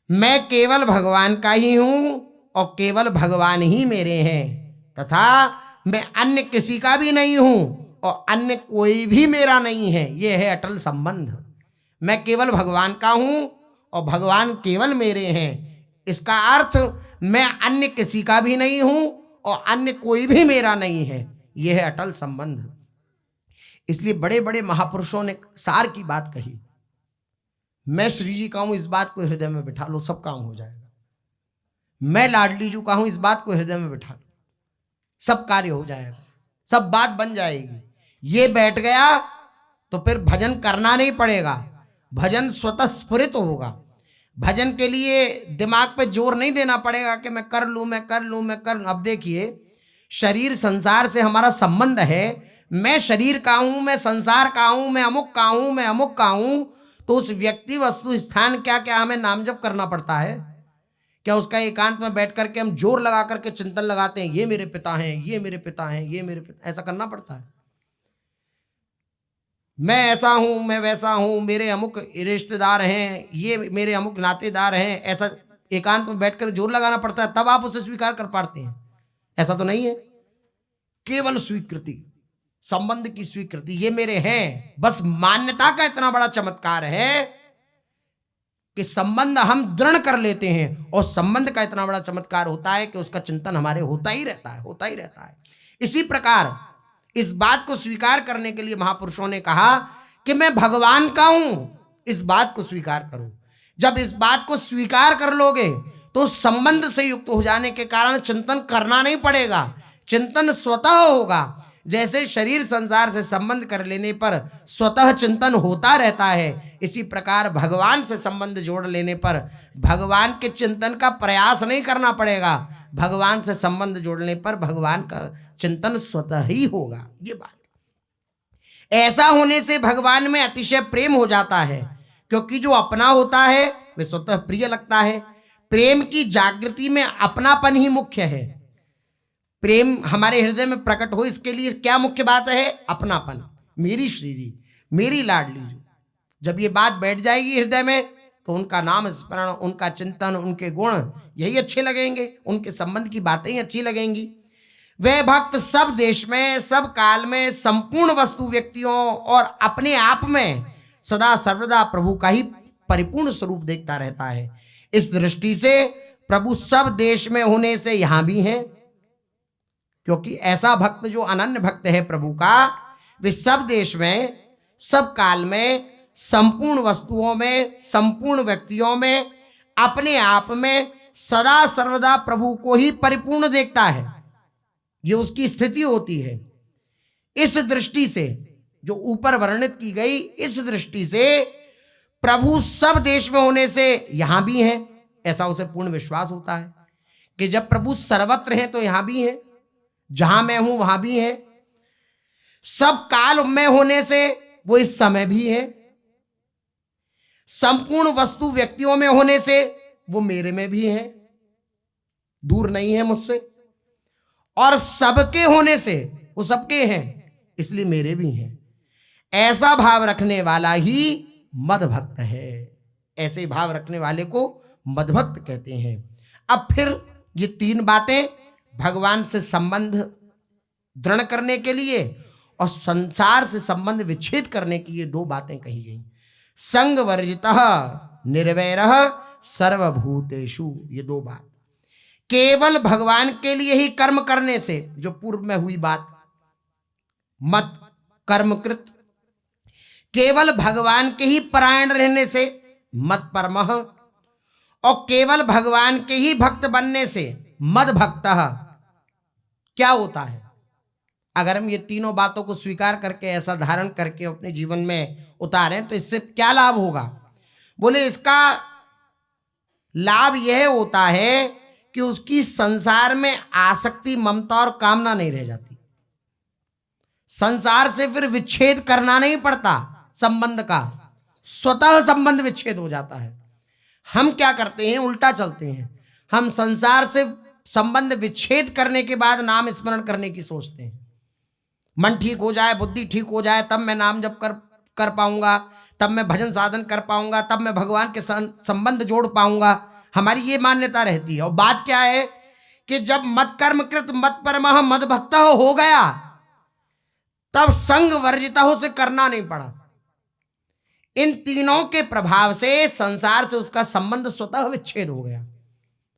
मैं केवल भगवान का ही हूं और केवल भगवान ही मेरे हैं, तथा मैं अन्य किसी का भी नहीं हूं और अन्य कोई भी मेरा नहीं है। यह है अटल संबंध। मैं केवल भगवान का हूं और भगवान केवल मेरे हैं। इसका अर्थ मैं अन्य किसी का भी नहीं हूं और अन्य कोई भी मेरा नहीं है। यह है अटल संबंध। इसलिए बड़े बड़े महापुरुषों ने सार की बात कही। मैं श्री जी का हूं, इस बात को हृदय में बिठा लो, सब काम हो जाएगा। मैं लाडली जी का हूं, इस बात को हृदय में बिठा लो, सब कार्य हो जाएगा, सब बात बन जाएगी। ये बैठ गया तो फिर भजन करना नहीं पड़ेगा, भजन स्वतः स्फुरित होगा। भजन के लिए दिमाग पे जोर नहीं देना पड़ेगा कि मैं कर लूं, मैं कर लूं, मैं कर लूं। अब देखिए, शरीर संसार से हमारा संबंध है। मैं शरीर का हूं, मैं संसार का हूं, मैं अमुक का हूं, मैं अमुक का हूं, तो उस व्यक्ति वस्तु स्थान क्या क्या हमें नाम जप करना पड़ता है? क्या उसका एकांत में बैठ करके हम जोर लगा करके चिंतन लगाते हैं, ये मेरे पिता हैं, ये मेरे पिता हैं, ये मेरे पिता, ऐसा करना पड़ता है? मैं ऐसा हूं, मैं वैसा हूं, मेरे अमुक रिश्तेदार हैं, ये मेरे अमुक नातेदार हैं, ऐसा एकांत में बैठकर जोर लगाना पड़ता है तब आप उसे स्वीकार कर पाते हैं? ऐसा तो नहीं है। केवल स्वीकृति, संबंध की स्वीकृति, ये मेरे हैं, बस मान्यता का इतना बड़ा चमत्कार है कि संबंध हम दृढ़ कर लेते हैं, और संबंध का इतना बड़ा चमत्कार होता है कि उसका चिंतन हमारे होता ही रहता है, होता ही रहता है। इसी प्रकार इस बात को स्वीकार करने के लिए महापुरुषों ने कहा कि मैं भगवान का हूं, इस बात को स्वीकार करो। जब इस बात को स्वीकार कर लोगे तो संबंध से युक्त हो जाने के कारण चिंतन करना नहीं पड़ेगा, चिंतन स्वतः होगा। जैसे शरीर संसार से संबंध कर लेने पर स्वतः चिंतन होता रहता है, इसी प्रकार भगवान से संबंध जोड़ लेने पर भगवान के चिंतन का प्रयास नहीं करना पड़ेगा। भगवान से संबंध जोड़ने पर भगवान का चिंतन स्वतः ही होगा। ये बात ऐसा होने से भगवान में अतिशय प्रेम हो जाता है, क्योंकि जो अपना होता है वह स्वतः प्रिय लगता है। प्रेम की जागृति में अपनापन ही मुख्य है। प्रेम हमारे हृदय में प्रकट हो, इसके लिए क्या मुख्य बात है? अपनापन। मेरी श्री जी, मेरी लाडली जी, जब ये बात बैठ जाएगी हृदय में तो उनका नाम स्मरण, उनका चिंतन, उनके गुण यही अच्छे लगेंगे, उनके संबंध की बातें ही अच्छी लगेंगी। वह भक्त सब देश में, सब काल में, संपूर्ण वस्तु व्यक्तियों और अपने आप में सदा सर्वदा प्रभु का ही परिपूर्ण स्वरूप देखता रहता है। इस दृष्टि से प्रभु सब देश में होने से यहां भी हैं, क्योंकि ऐसा भक्त जो अनन्य भक्त है प्रभु का, वे सब देश में, सब काल में, संपूर्ण वस्तुओं में, संपूर्ण व्यक्तियों में, अपने आप में सदा सर्वदा प्रभु को ही परिपूर्ण देखता है। ये उसकी स्थिति होती है। इस दृष्टि से जो ऊपर वर्णित की गई, इस दृष्टि से प्रभु सब देश में होने से यहां भी हैं, ऐसा उसे पूर्ण विश्वास होता है कि जब प्रभु सर्वत्र हैं तो यहां भी हैं, जहां मैं हूं वहां भी है। सब काल में होने से वो इस समय भी है। संपूर्ण वस्तु व्यक्तियों में होने से वो मेरे में भी है, दूर नहीं है मुझसे। और सबके होने से वो सबके हैं, इसलिए मेरे भी हैं। ऐसा भाव रखने वाला ही मदभक्त है। ऐसे भाव रखने वाले को मदभक्त कहते हैं। अब फिर ये तीन बातें भगवान से संबंध दृढ़ करने के लिए और संसार से संबंध विच्छेद करने की ये दो बातें कही गई। संग वर्जितः निर्वैरः सर्वभूतेषु, ये दो बात। केवल भगवान के लिए ही कर्म करने से, जो पूर्व में हुई बात, मत कर्मकृत, केवल भगवान के ही परायण रहने से मत परमः, और केवल भगवान के ही भक्त बनने से मद भक्तः। क्या होता है अगर हम ये तीनों बातों को स्वीकार करके ऐसा धारण करके अपने जीवन में उतारें तो इससे क्या लाभ होगा? बोले इसका लाभ यह होता है कि उसकी संसार में आसक्ति, ममता और कामना नहीं रह जाती। संसार से फिर विच्छेद करना नहीं पड़ता, संबंध का स्वतः संबंध विच्छेद हो जाता है। हम क्या करते हैं, उल्टा चलते हैं। हम संसार से संबंध विच्छेद करने के बाद नाम स्मरण करने की सोचते हैं। मन ठीक हो जाए, बुद्धि ठीक हो जाए, तब मैं नाम जप कर पाऊंगा, तब मैं भजन साधन कर पाऊंगा, तब मैं भगवान के संबंध जोड़ पाऊंगा। हमारी ये मान्यता रहती है। और बात क्या है कि जब मत कर्म कृत मत परमः मद भक्त हो गया, तब संग वर्जिता हो से करना नहीं पड़ा। इन तीनों के प्रभाव से संसार से उसका संबंध स्वतः विच्छेद हो गया,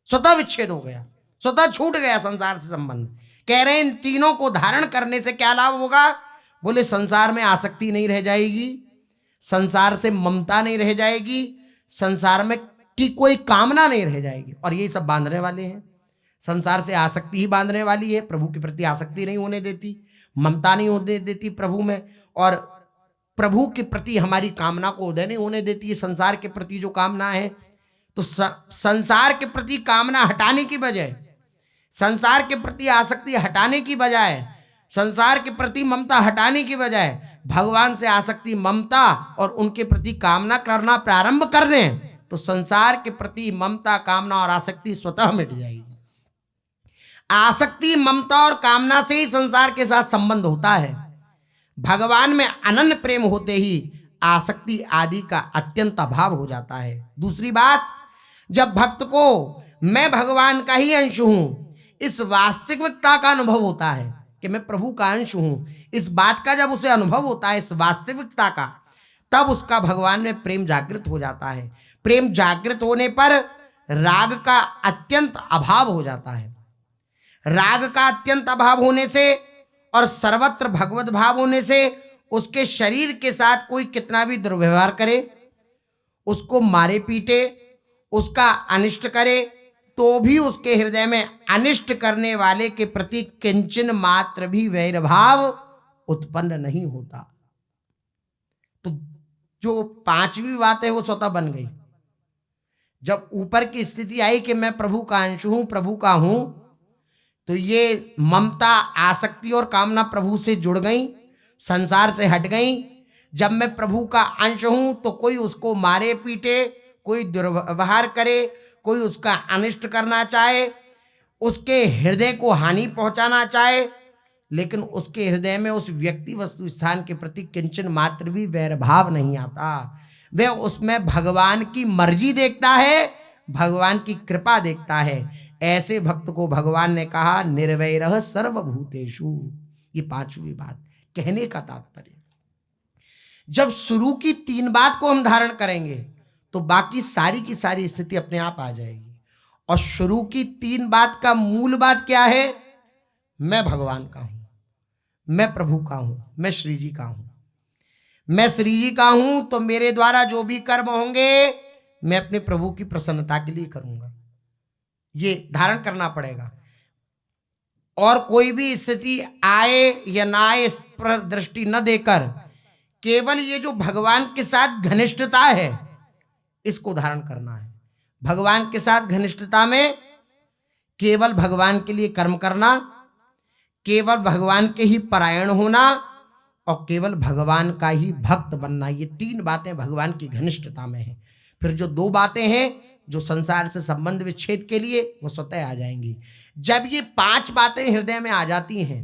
स्वतः विच्छेद हो गया, स्वतः छूट गया संसार से संबंध। कह रहे हैं इन तीनों को धारण करने से क्या लाभ होगा? बोले संसार में आसक्ति नहीं रह जाएगी, संसार से ममता नहीं रह जाएगी, संसार में की कोई कामना नहीं रह जाएगी। और ये सब बांधने वाले हैं। संसार से आसक्ति ही बांधने वाली है, प्रभु के प्रति आसक्ति नहीं होने देती, ममता नहीं होने देती प्रभु में, और प्रभु के प्रति हमारी कामना को उदय नहीं होने देती है। संसार के प्रति जो कामना है, तो संसार के प्रति कामना हटाने की बजाय, संसार के प्रति आसक्ति हटाने की बजाय, संसार के प्रति ममता हटाने की बजाय भगवान से आसक्ति, ममता और उनके प्रति कामना करना प्रारंभ कर दें, तो संसार के प्रति ममता, कामना और आसक्ति स्वतः मिट जाएगी। आसक्ति, ममता और कामना से ही संसार के साथ संबंध होता है। भगवान में अनन्य प्रेम होते ही आसक्ति आदि का अत्यंत अभाव हो जाता है। दूसरी बात, जब भक्त को मैं भगवान का ही अंश हूं, इस वास्तविकता का अनुभव होता है कि मैं प्रभु का अंश हूं, इस बात का जब उसे अनुभव होता है, इस वास्तविकता का, तब उसका भगवान में प्रेम जागृत हो जाता है। प्रेम जागृत होने पर राग का अत्यंत अभाव हो जाता है। राग का अत्यंत अभाव होने से और सर्वत्र भगवत भाव होने से उसके शरीर के साथ कोई कितना भी दुर्व्यवहार करे, उसको मारे पीटे, उसका अनिष्ट करे, तो भी उसके हृदय में अनिष्ट करने वाले के प्रति किंचन मात्र भी वैर भाव उत्पन्न नहीं होता। तो जो पांचवी बात है वो स्वतः बन गई। जब ऊपर की स्थिति आई कि मैं प्रभु का अंश हूं, प्रभु का हूं, तो ये ममता, आसक्ति और कामना प्रभु से जुड़ गई, संसार से हट गई। जब मैं प्रभु का अंश हूं तो कोई उसको मारे पीटे, कोई दुर्व्यवहार करे, कोई उसका अनिष्ट करना चाहे, उसके हृदय को हानि पहुंचाना चाहे, लेकिन उसके हृदय में उस व्यक्ति वस्तु स्थान के प्रति किंचन मात्र भी वैर भाव नहीं आता। वह उसमें भगवान की मर्जी देखता है, भगवान की कृपा देखता है। ऐसे भक्त को भगवान ने कहा निर्वैरः सर्वभूतेषु। ये पांचवी बात कहने का तात्पर्य। जब शुरू की तीन बात को हम धारण करेंगे तो बाकी सारी की सारी स्थिति अपने आप आ जाएगी। और शुरू की तीन बात का मूल बात क्या है? मैं भगवान का हूं, मैं प्रभु का हूं, मैं श्री जी का हूं। मैं श्री जी का हूं तो मेरे द्वारा जो भी कर्म होंगे मैं अपने प्रभु की प्रसन्नता के लिए करूंगा। ये धारण करना पड़ेगा। और कोई भी स्थिति आए या ना आए इस पर दृष्टि न देकर केवल ये जो भगवान के साथ घनिष्ठता है इसको धारण करना है। भगवान के साथ घनिष्ठता में केवल भगवान के लिए कर्म करना, केवल भगवान के ही परायण होना और केवल भगवान का ही भक्त बनना। ये तीन बातें भगवान की घनिष्ठता में है। फिर जो दो बातें हैं जो संसार से संबंध विच्छेद के लिए, वो स्वतः आ जाएंगी। जब ये पांच बातें हृदय में आ जाती हैं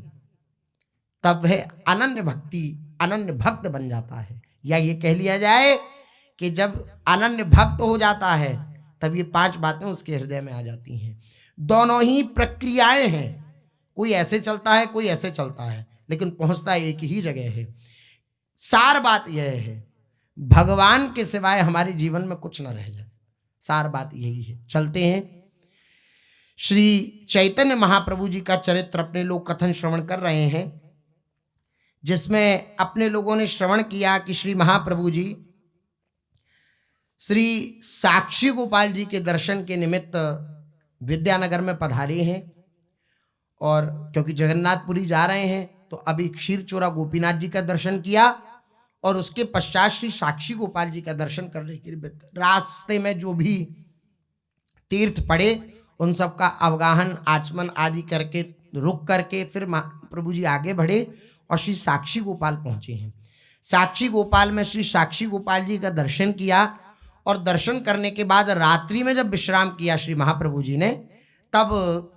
तब वह अनन्य भक्ति, अनन्य भक्त बन जाता है। या ये कह लिया जाए कि जब अनन्य भक्त हो जाता है तब ये पांच बातें उसके हृदय में आ जाती हैं। दोनों ही प्रक्रियाएं हैं, कोई ऐसे चलता है, कोई ऐसे चलता है, लेकिन पहुंचता एक ही जगह है। सार बात यह है भगवान के सिवाय हमारे जीवन में कुछ न रह जाए। सार बात यही है। चलते हैं, श्री चैतन्य महाप्रभु जी का चरित्र अपने लोग कथन श्रवण कर रहे हैं, जिसमें अपने लोगों ने श्रवण किया कि श्री महाप्रभु जी श्री साक्षी गोपाल जी के दर्शन के निमित्त विद्यानगर में पधारे हैं। और क्योंकि जगन्नाथपुरी जा रहे हैं तो अभी क्षीरचोरा गोपीनाथ जी का दर्शन किया और उसके पश्चात श्री साक्षी गोपाल जी का दर्शन करने के लिए रास्ते में जो भी तीर्थ पड़े उन सब का अवगाहन, आचमन आदि करके रुक करके फिर प्रभु जी आगे बढ़े और श्री साक्षी गोपाल पहुंचे हैं। साक्षी गोपाल में श्री साक्षी गोपाल जी का दर्शन किया और दर्शन करने के बाद रात्रि में जब विश्राम किया श्री महाप्रभु जी ने, तब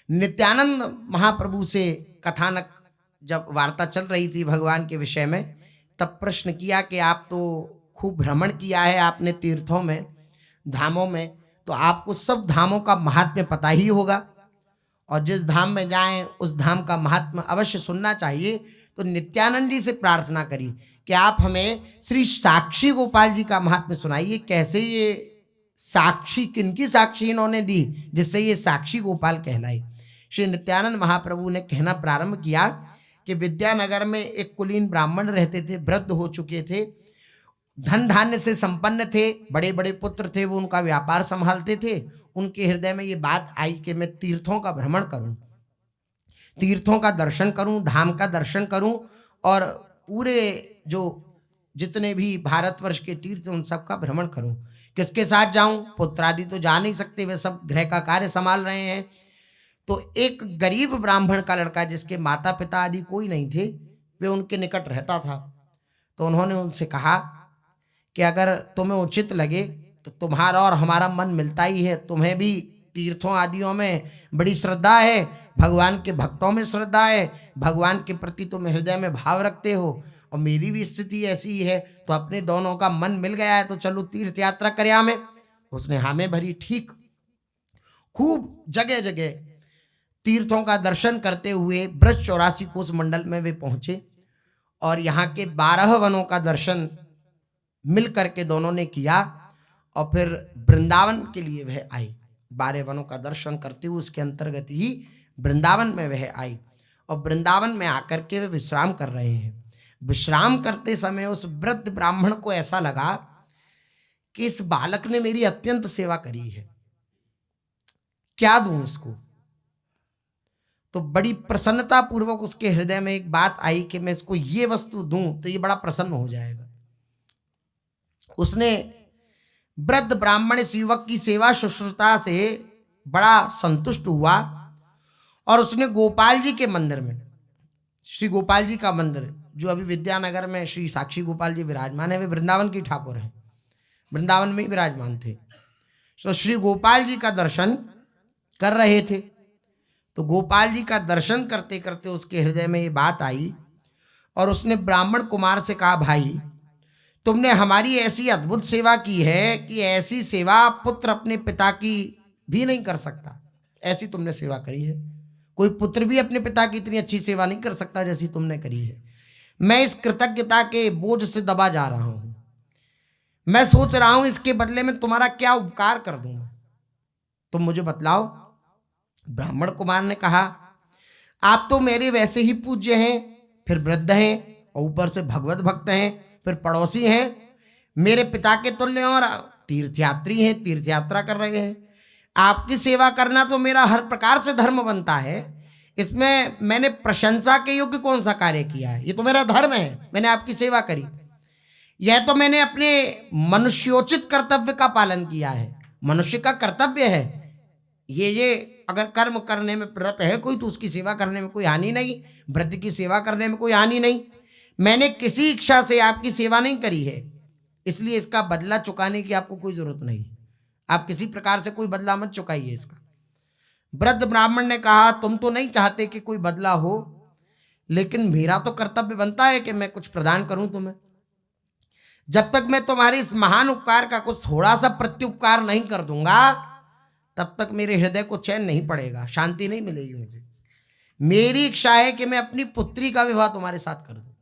नित्यानंद महाप्रभु से कथानक जब वार्ता चल रही थी भगवान के विषय में, तब प्रश्न किया कि आप तो खूब भ्रमण किया है आपने तीर्थों में, धामों में, तो आपको सब धामों का महात्म्य पता ही होगा, और जिस धाम में जाएं उस धाम का महात्म्य अवश्य सुनना चाहिए। तो नित्यानंद जी से प्रार्थना करी कि आप हमें श्री साक्षी गोपाल जी का महात्म्य सुनाइए, कैसे ये साक्षी, किनकी साक्षी इन्होंने दी जिससे ये साक्षी गोपाल कहलाई। श्री नित्यानंद महाप्रभु ने कहना प्रारंभ किया कि विद्यानगर में एक कुलीन ब्राह्मण रहते थे, वृद्ध हो चुके थे, धन धान्य से संपन्न थे, बड़े बड़े पुत्र थे, वो उनका व्यापार संभालते थे। उनके हृदय में ये बात आई कि मैं तीर्थों का भ्रमण करूं, तीर्थों का दर्शन करूं, धाम का दर्शन करूं, और पूरे जो जितने भी भारतवर्ष के तीर्थ उन सब का भ्रमण करूं। किसके साथ जाऊं? पुत्र आदि तो जा नहीं सकते, वे सब गृह का कार्य संभाल रहे हैं। तो एक गरीब ब्राह्मण का लड़का जिसके माता पिता आदि कोई नहीं थे, वे उनके निकट रहता था। तो उन्होंने उनसे कहा कि अगर तुम्हें उचित लगे तो तुम्हारा और हमारा मन मिलता ही है, तुम्हें भी तीर्थों आदियों में बड़ी श्रद्धा है, भगवान के भक्तों में श्रद्धा है, भगवान के प्रति तुम हृदय में भाव रखते हो, और मेरी भी स्थिति ऐसी ही है, तो अपने दोनों का मन मिल गया है, तो चलो तीर्थ यात्रा करें हमें। उसने हमें भरी। ठीक, खूब जगह जगह तीर्थों का दर्शन करते हुए ब्रज 84 कोस मंडल में वे पहुंचे, और यहाँ के 12 वनों का दर्शन मिल करके दोनों ने किया, और फिर वृंदावन के लिए वह आई। 12 वनों का दर्शन करते हुए उसके अंतर्गत ही वृंदावन में वह आई, और वृंदावन में आकर के वे विश्राम कर रहे हैं। विश्राम करते समय उस वृद्ध ब्राह्मण को ऐसा लगा कि इस बालक ने मेरी अत्यंत सेवा करी है, क्या दूं इसको। तो बड़ी प्रसन्नता पूर्वक उसके हृदय में एक बात आई कि मैं इसको ये वस्तु दूं तो ये बड़ा प्रसन्न हो जाएगा। उसने वृद्ध ब्राह्मण इस युवक की सेवा शुश्रूषा से बड़ा संतुष्ट हुआ, और उसने गोपाल जी के मंदिर में, श्री गोपाल जी का मंदिर जो अभी विद्यानगर में श्री साक्षी गोपाल जी विराजमान है, वे वृंदावन के ठाकुर हैं, वृंदावन में ही विराजमान थे। तो श्री गोपाल जी का दर्शन कर रहे थे। तो गोपाल जी का दर्शन करते करते उसके हृदय में ये बात आई, और उसने ब्राह्मण कुमार से कहा, भाई तुमने हमारी ऐसी अद्भुत सेवा की है कि ऐसी सेवा पुत्र अपने पिता की भी नहीं कर सकता, ऐसी तुमने सेवा करी है। कोई पुत्र भी अपने पिता की इतनी अच्छी सेवा नहीं कर सकता जैसी तुमने करी है। मैं इस कृतज्ञता के बोझ से दबा जा रहा हूं। मैं सोच रहा हूं इसके बदले में तुम्हारा क्या उपकार कर दूं, तुम मुझे बतलाओ। ब्राह्मण कुमार ने कहा, आप तो मेरे वैसे ही पूज्य हैं, फिर वृद्ध हैं, और ऊपर से भगवत भक्त हैं, फिर पड़ोसी हैं, मेरे पिता के तुल्य, और तीर्थयात्री हैं, तीर्थ यात्रा कर रहे हैं। आपकी सेवा करना तो मेरा हर प्रकार से धर्म बनता है, इसमें मैंने प्रशंसा के योग्य कौन सा कार्य किया है? ये तो मेरा धर्म है, मैंने आपकी सेवा करी। यह तो मैंने अपने मनुष्योचित कर्तव्य का पालन किया है, मनुष्य का कर्तव्य है ये अगर कर्म करने में व्रत है कोई तो उसकी सेवा करने में कोई हानि नहीं, व्रत की सेवा करने में कोई हानि नहीं। मैंने किसी इच्छा से आपकी सेवा नहीं करी है, इसलिए इसका बदला चुकाने की आपको कोई जरूरत नहीं, आप किसी प्रकार से कोई बदला मत चुकाइए इसका। वृद्ध ब्राह्मण ने कहा, तुम तो नहीं चाहते कि कोई बदला हो, लेकिन मेरा तो कर्तव्य बनता है कि मैं कुछ प्रदान करूं तुम्हें। जब तक मैं तुम्हारे इस महान उपकार का कुछ थोड़ा सा प्रत्युपकार नहीं कर दूंगा, तब तक मेरे हृदय को चैन नहीं पड़ेगा, शांति नहीं मिलेगी मुझे। मेरी इच्छा है कि मैं अपनी पुत्री का विवाह तुम्हारे साथ कर दूं।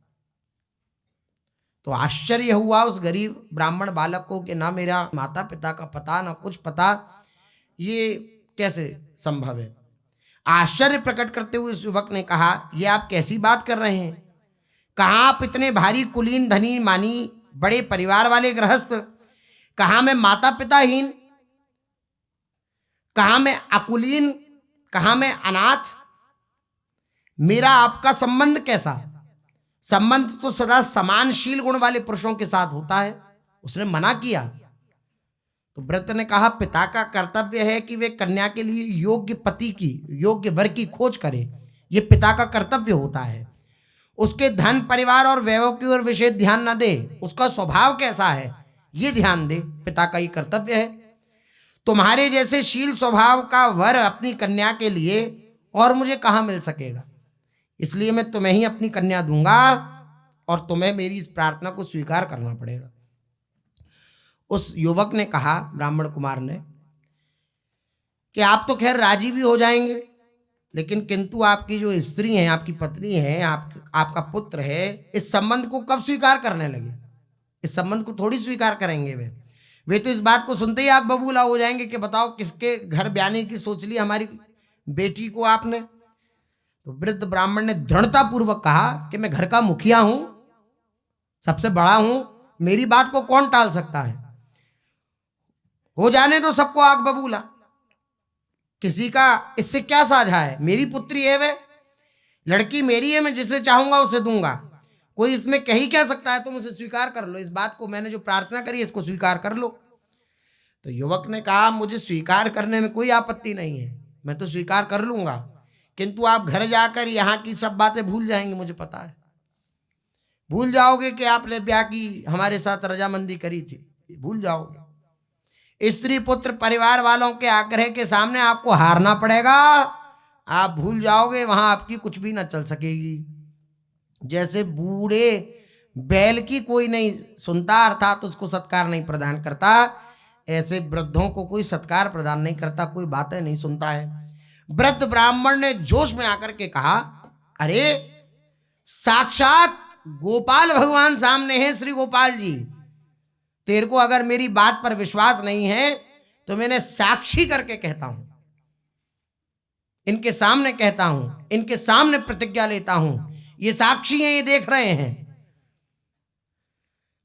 तो आश्चर्य हुआ उस गरीब ब्राह्मण बालक को कि ना मेरा माता पिता का पता, ना कुछ पता, ये कैसे संभव है। आश्चर्य प्रकट करते हुए उस युवक ने कहा, ये आप कैसी बात कर रहे हैं? कहाँ आप इतने भारी कुलीन धनी मानी बड़े परिवार वाले गृहस्थ, कहाँ मैं माता पिताहीन, कहाँ मैं अकुलीन, कहाँ मैं अनाथ, मेरा आपका संबंध कैसा? संबंध तो सदा समानशील गुण वाले पुरुषों के साथ होता है। उसने मना किया। तो व्रत ने कहा, पिता का कर्तव्य है कि वे कन्या के लिए योग्य पति की, योग्य वर की खोज करे, ये पिता का कर्तव्य होता है। उसके धन परिवार और वैभव की ओर विशेष ध्यान न दे, उसका स्वभाव कैसा है ये ध्यान दे, पिता का ये कर्तव्य है। तुम्हारे जैसे शील स्वभाव का वर अपनी कन्या के लिए और मुझे कहाँ मिल सकेगा, इसलिए मैं तुम्हें ही अपनी कन्या दूंगा और तुम्हें मेरी इस प्रार्थना को स्वीकार करना पड़ेगा। उस युवक ने कहा, ब्राह्मण कुमार ने, कि आप तो खैर राजी भी हो जाएंगे, लेकिन किंतु आपकी जो स्त्री है, आपकी पत्नी है, आपका पुत्र है, इस संबंध को कब स्वीकार करने लगे? इस संबंध को थोड़ी स्वीकार करेंगे वे तो इस बात को सुनते ही आग बबूला हो जाएंगे कि बताओ किसके घर ब्याने की सोच ली हमारी बेटी को आपने। तो वृद्ध ब्राह्मण ने दृढ़ता पूर्वक कहा कि मैं घर का मुखिया हूं, सबसे बड़ा हूं, मेरी बात को कौन टाल सकता है? हो जाने दो सबको आग बबूला, किसी का इससे क्या साझा है? मेरी पुत्री है, वे लड़की मेरी है, मैं जिसे चाहूंगा उसे दूंगा, कोई इसमें कह ही क्या सकता है? तुम उसे स्वीकार कर लो, इस बात को, मैंने जो प्रार्थना करी इसको स्वीकार कर लो। तो युवक ने कहा, मुझे स्वीकार करने में कोई आपत्ति नहीं है, मैं तो स्वीकार कर लूंगा, किंतु आप घर जाकर यहाँ की सब बातें भूल जाएंगे, मुझे पता है। भूल जाओगे कि आपने ब्याह की हमारे साथ रजामंदी करी थी, भूल जाओगे। स्त्री पुत्र परिवार वालों के आग्रह के सामने आपको हारना पड़ेगा, आप भूल जाओगे, वहां आपकी कुछ भी ना चल सकेगी। जैसे बूढ़े बैल की कोई नहीं सुनता, अर्थात उसको सत्कार नहीं प्रदान करता, ऐसे वृद्धों को कोई सत्कार प्रदान नहीं करता, कोई बातें नहीं सुनता है। वृद्ध ब्राह्मण ने जोश में आकर के कहा, अरे साक्षात गोपाल भगवान सामने हैं, श्री गोपाल जी, तेरे को अगर मेरी बात पर विश्वास नहीं है तो मैंने साक्षी करके कहता हूं, इनके सामने कहता हूं, इनके सामने प्रतिज्ञा लेता हूं, ये साक्षी हैं, ये देख रहे हैं,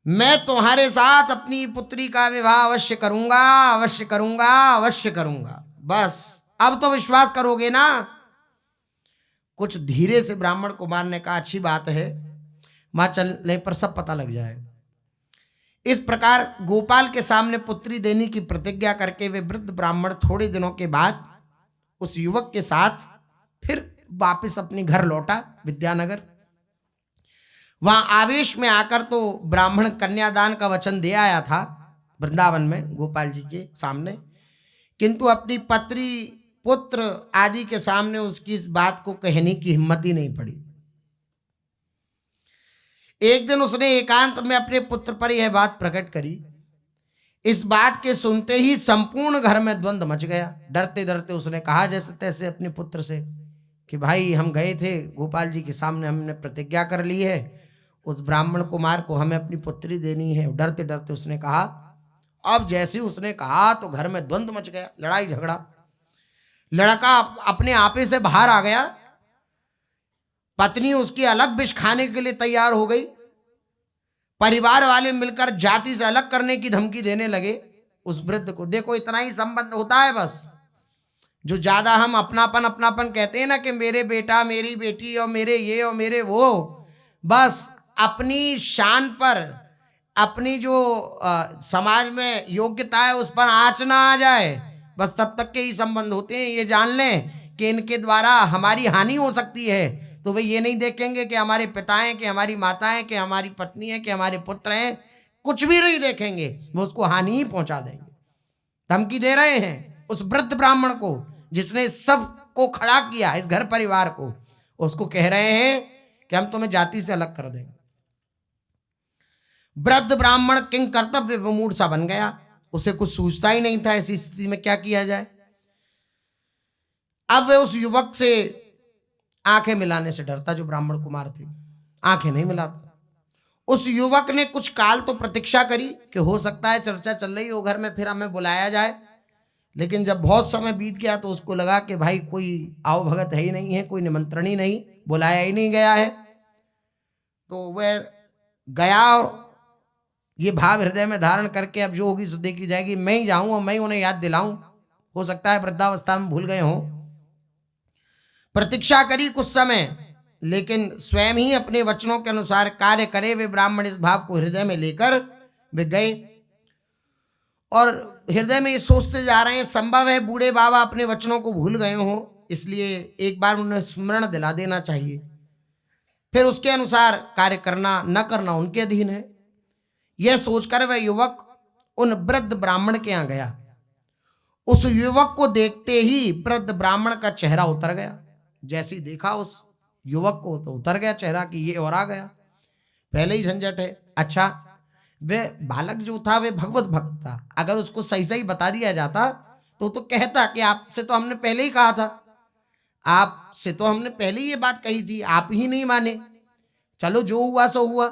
मैं तुम्हारे साथ अपनी पुत्री का विवाह अवश्य करूंगा, अवश्य करूंगा, अवश्य करूंगा, बस अब तो विश्वास करोगे ना? कुछ धीरे से ब्राह्मण कुमार ने कहा, अच्छी बात है, मां चलने पर सब पता लग जाए। इस प्रकार गोपाल के सामने पुत्री देने की प्रतिज्ञा करके वे वृद्ध ब्राह्मण थोड़े दिनों के बाद उस युवक के साथ फिर वापस अपने घर लौटा, विद्यानगर। वहां आवेश में आकर तो ब्राह्मण कन्यादान का वचन दे आया था वृंदावन में गोपाल जी के सामने, किंतु अपनी पत्री पुत्र आदि के सामने उसकी इस बात को कहने की हिम्मत ही नहीं पड़ी। एक दिन उसने एकांत में अपने पुत्र पर यह बात प्रकट करी। इस बात के सुनते ही संपूर्ण घर में द्वंद्व मच गया। डरते डरते उसने कहा जैसे तैसे अपने पुत्र से कि भाई, हम गए थे गोपाल जी के सामने, हमने प्रतिज्ञा कर ली है, उस ब्राह्मण कुमार को हमें अपनी पुत्री देनी है। डरते डरते उसने कहा। अब जैसे उसने कहा तो घर में द्वंद्व मच गया, लड़ाई झगड़ा। लड़का अपने आपे से बाहर आ गया, पत्नी उसकी अलग विष खाने के लिए तैयार हो गई, परिवार वाले मिलकर जाति से अलग करने की धमकी देने लगे उस वृद्ध को। देखो, इतना ही संबंध होता है बस। जो ज्यादा हम अपनापन अपनापन कहते हैं ना कि मेरे बेटा, मेरी बेटी और मेरे ये और मेरे वो, बस अपनी शान पर, अपनी जो समाज में योग्यता है उस पर आंच ना आ जाए, बस तब तक के ही संबंध होते हैं। ये जान लें कि इनके द्वारा हमारी हानि हो सकती है, तो वे ये नहीं देखेंगे कि हमारे पिता हैं, कि हमारी माता हैं, कि हमारी पत्नी है, कि हमारे पुत्र हैं, कुछ भी नहीं देखेंगे, वो उसको हानि ही पहुंचा देंगे। धमकी दे रहे हैं उस वृद्ध ब्राह्मण को जिसने सबको खड़ा किया, इस घर परिवार को, उसको कह रहे हैं कि हम तुम्हें जाति से अलग कर देंगे। वृद्ध ब्राह्मण किंग कर्तव्य विमूढ़ सा बन गया, उसे कुछ सूझता ही नहीं था ऐसी स्थिति में क्या किया जाए। अब वे उस युवक से आंखें मिलाने से डरता, जो ब्राह्मण कुमार थे, आंखें नहीं मिलाता। उस युवक ने कुछ काल तो प्रतीक्षा करी कि हो सकता है चर्चा चल रही हो घर में, फिर हमें बुलाया जाए। लेकिन जब बहुत समय बीत गया तो उसको लगा कि भाई कोई आओ भगत है ही नहीं है, कोई निमंत्रण ही नहीं, बुलाया ही नहीं गया है। तो वह गया और ये भाव हृदय में धारण करके अब जो होगी सो देखी जाएगी, मैं ही जाऊं और मैं ही उन्हें याद दिलाऊं, हो सकता है वृद्धावस्था में भूल गए हों। प्रतीक्षा करी कुछ समय, लेकिन स्वयं ही अपने वचनों के अनुसार कार्य करे वे ब्राह्मण इस भाव को हृदय में लेकर वे गए और हृदय में ये सोचते जा रहे हैं, संभव है बूढ़े बाबा अपने वचनों को भूल गए हों, इसलिए एक बार उन्हें स्मरण दिला देना चाहिए, फिर उसके अनुसार कार्य करना न करना उनके अधीन है। यह सोचकर वह युवक उन वृद्ध ब्राह्मण के यहाँ गया। उस युवक को देखते ही वृद्ध ब्राह्मण का चेहरा उतर गया। जैसे ही देखा उस युवक को तो उतर गया चेहरा कि ये और आ गया, पहले ही झंझट है। अच्छा, वह बालक जो था वे भगवत भक्त था। अगर उसको सही सही बता दिया जाता तो कहता कि आपसे तो हमने पहले ही कहा था, आपसे तो हमने पहले ही ये बात कही थी, आप ही नहीं माने, चलो जो हुआ सो हुआ।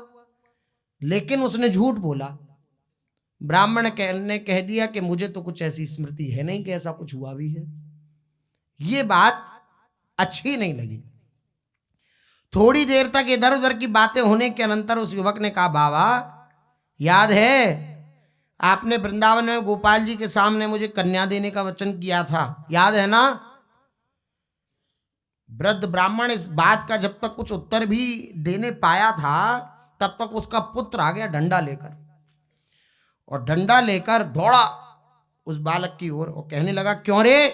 लेकिन उसने झूठ बोला। ब्राह्मण ने कह दिया कि मुझे तो कुछ ऐसी स्मृति है नहीं कि ऐसा कुछ हुआ भी है। ये बात अच्छी नहीं लगी। थोड़ी देर तक इधर उधर की बातें होने के अनंतर उस युवक ने कहा, बाबा याद है आपने वृंदावन में गोपाल जी के सामने मुझे कन्या देने का वचन किया था, याद है ना? वृद्ध ब्राह्मण इस बात का जब तक कुछ उत्तर भी देने पाया था तब तक उसका पुत्र आ गया डंडा लेकर, और डंडा लेकर दौड़ा उस बालक की ओर और कहने लगा, क्यों रे,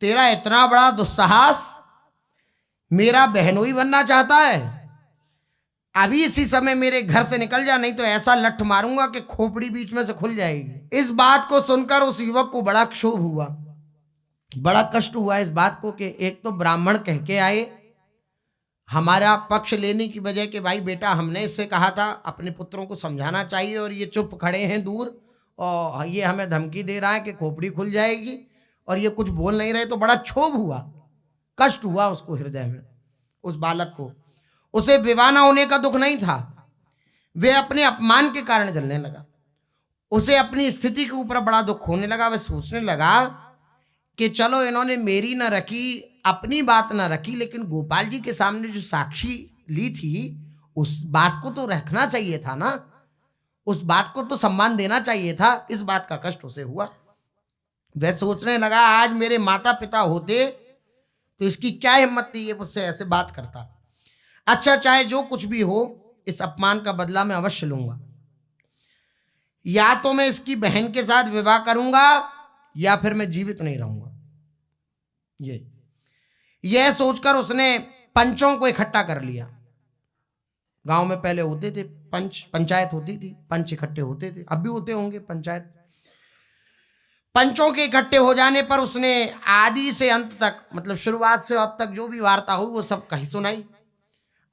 तेरा इतना बड़ा दुस्साहस, मेरा बहनोई बनना चाहता है? अभी इसी समय मेरे घर से निकल जा, नहीं तो ऐसा लठ मारूंगा कि खोपड़ी बीच में से खुल जाएगी। इस बात को सुनकर उस युवक को बड़ा क्षोभ हुआ, बड़ा कष्ट हुआ इस बात को कि एक तो ब्राह्मण कह के आए हमारा पक्ष लेने की बजाय कि भाई बेटा हमने इससे कहा था अपने पुत्रों को समझाना चाहिए, और ये चुप खड़े हैं दूर और ये हमें धमकी दे रहा है कि खोपड़ी खुल जाएगी, और ये कुछ बोल नहीं रहे। तो बड़ा क्षोभ हुआ, कष्ट हुआ उसको हृदय में, उस बालक को। उसे विवाह न होने का दुख नहीं था, वे अपने अपमान के कारण जलने लगा। उसे अपनी स्थिति के ऊपर बड़ा दुख होने लगा। वह सोचने लगा कि चलो इन्होंने मेरी न रखी, अपनी बात न रखी, लेकिन गोपाल जी के सामने जो साक्षी ली थी उस बात को तो रखना चाहिए था ना, उस बात को तो सम्मान देना चाहिए था। इस बात का कष्ट उसे हुआ। वह सोचने लगा, आज मेरे माता पिता होते तो इसकी क्या हिम्मत थी, ये मुझसे ऐसे बात करता। अच्छा, चाहे जो कुछ भी हो, इस अपमान का बदला मैं अवश्य लूंगा। या तो मैं इसकी बहन के साथ विवाह करूंगा या फिर मैं जीवित नहीं रहूंगा। यह सोचकर उसने पंचों को इकट्ठा कर लिया। गांव में पहले होते थे पंचायत होती थी, पंच इकट्ठे होते थे, अब भी होते होंगे पंचायत। पंचों के इकट्ठे हो जाने पर उसने आदि से अंत तक, मतलब शुरुआत से अब तक जो भी वार्ता हुई वो सब कही सुनाई।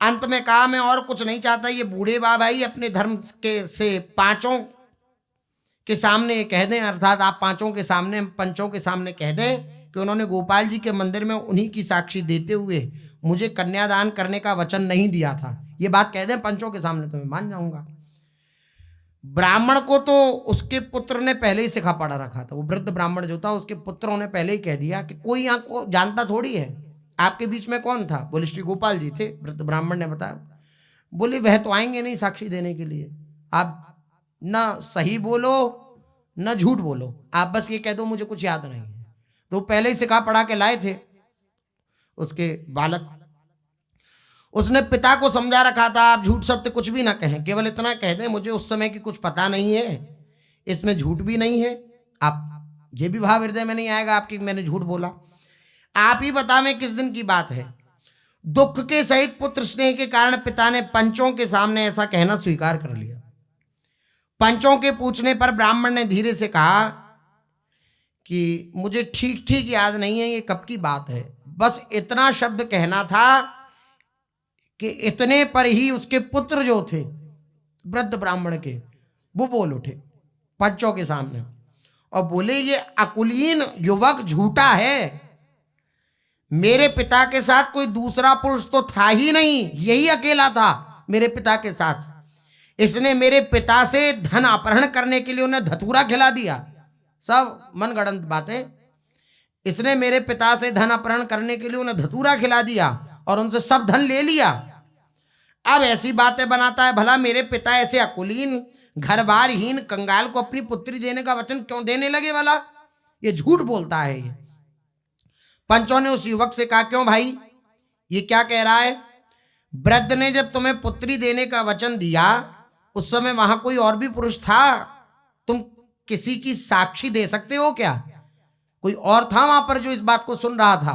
अंत में कहा, मैं और कुछ नहीं चाहता, ये बूढ़े बाबा ही अपने धर्म के से पांचों के सामने कह दें, अर्थात आप पांचों के सामने, पंचों के सामने कह दें कि उन्होंने गोपाल जी के मंदिर में उन्हीं की साक्षी देते हुए मुझे कन्यादान करने का वचन नहीं दिया था। ये बात कह दें पंचों के सामने तो मैं मान जाऊंगा। ब्राह्मण को तो उसके पुत्र ने पहले ही सिखा पढ़ा रखा था। वो वृद्ध ब्राह्मण जो था उसके पुत्रों ने पहले ही कह दिया कि कोई यहाँ को जानता थोड़ी है, आपके बीच में कौन था? बोले श्री गोपाल जी थे। वृद्ध ब्राह्मण ने बताया। बोले वह तो आएंगे नहीं साक्षी देने के लिए, आप ना सही बोलो न झूठ बोलो, आप बस ये कह दो मुझे कुछ याद नहीं है। तो पहले ही सिखा पढ़ा के लाए थे उसके बालक। उसने पिता को समझा रखा था, आप झूठ सत्य कुछ भी ना कहें, केवल इतना कह दें मुझे उस समय की कुछ पता नहीं है, इसमें झूठ भी नहीं है। आप ये भी भाव हृदय में नहीं आएगा आपकी मैंने झूठ बोला। आप ही बतावें किस दिन की बात है। दुख के सहित पुत्र स्नेह के कारण पिता ने पंचों के सामने ऐसा कहना स्वीकार कर लिया। पंचों के पूछने पर ब्राह्मण ने धीरे से कहा कि मुझे ठीक ठीक याद नहीं है ये कब की बात है, बस इतना शब्द कहना था कि इतने पर ही उसके पुत्र जो थे वृद्ध ब्राह्मण के, वो बोल उठे पंचों के सामने और बोले, ये अकुलीन युवक झूठा है, मेरे पिता के साथ कोई दूसरा पुरुष तो था ही नहीं, यही अकेला था मेरे पिता के साथ। इसने मेरे पिता से धन अपहरण करने के लिए उन्हें धतूरा खिला दिया। सब मनगढ़ंत बातें। इसने मेरे पिता से धन अपहरण करने के लिए उन्हें धतूरा खिला दिया और उनसे सब धन ले लिया। अब ऐसी बातें बनाता है, भला मेरे पिता ऐसे अकुलीन घर बारहीन कंगाल को अपनी पुत्री देने का वचन क्यों देने लगे? वाला ये झूठ बोलता है ये। पंचों ने उस युवक से कहा, क्यों भाई ये क्या कह रहा है? वृद्ध ने जब तुम्हें पुत्री देने का वचन दिया उस समय वहां कोई और भी पुरुष था? तुम किसी की साक्षी दे सकते हो क्या? कोई और था वहां पर जो इस बात को सुन रहा था?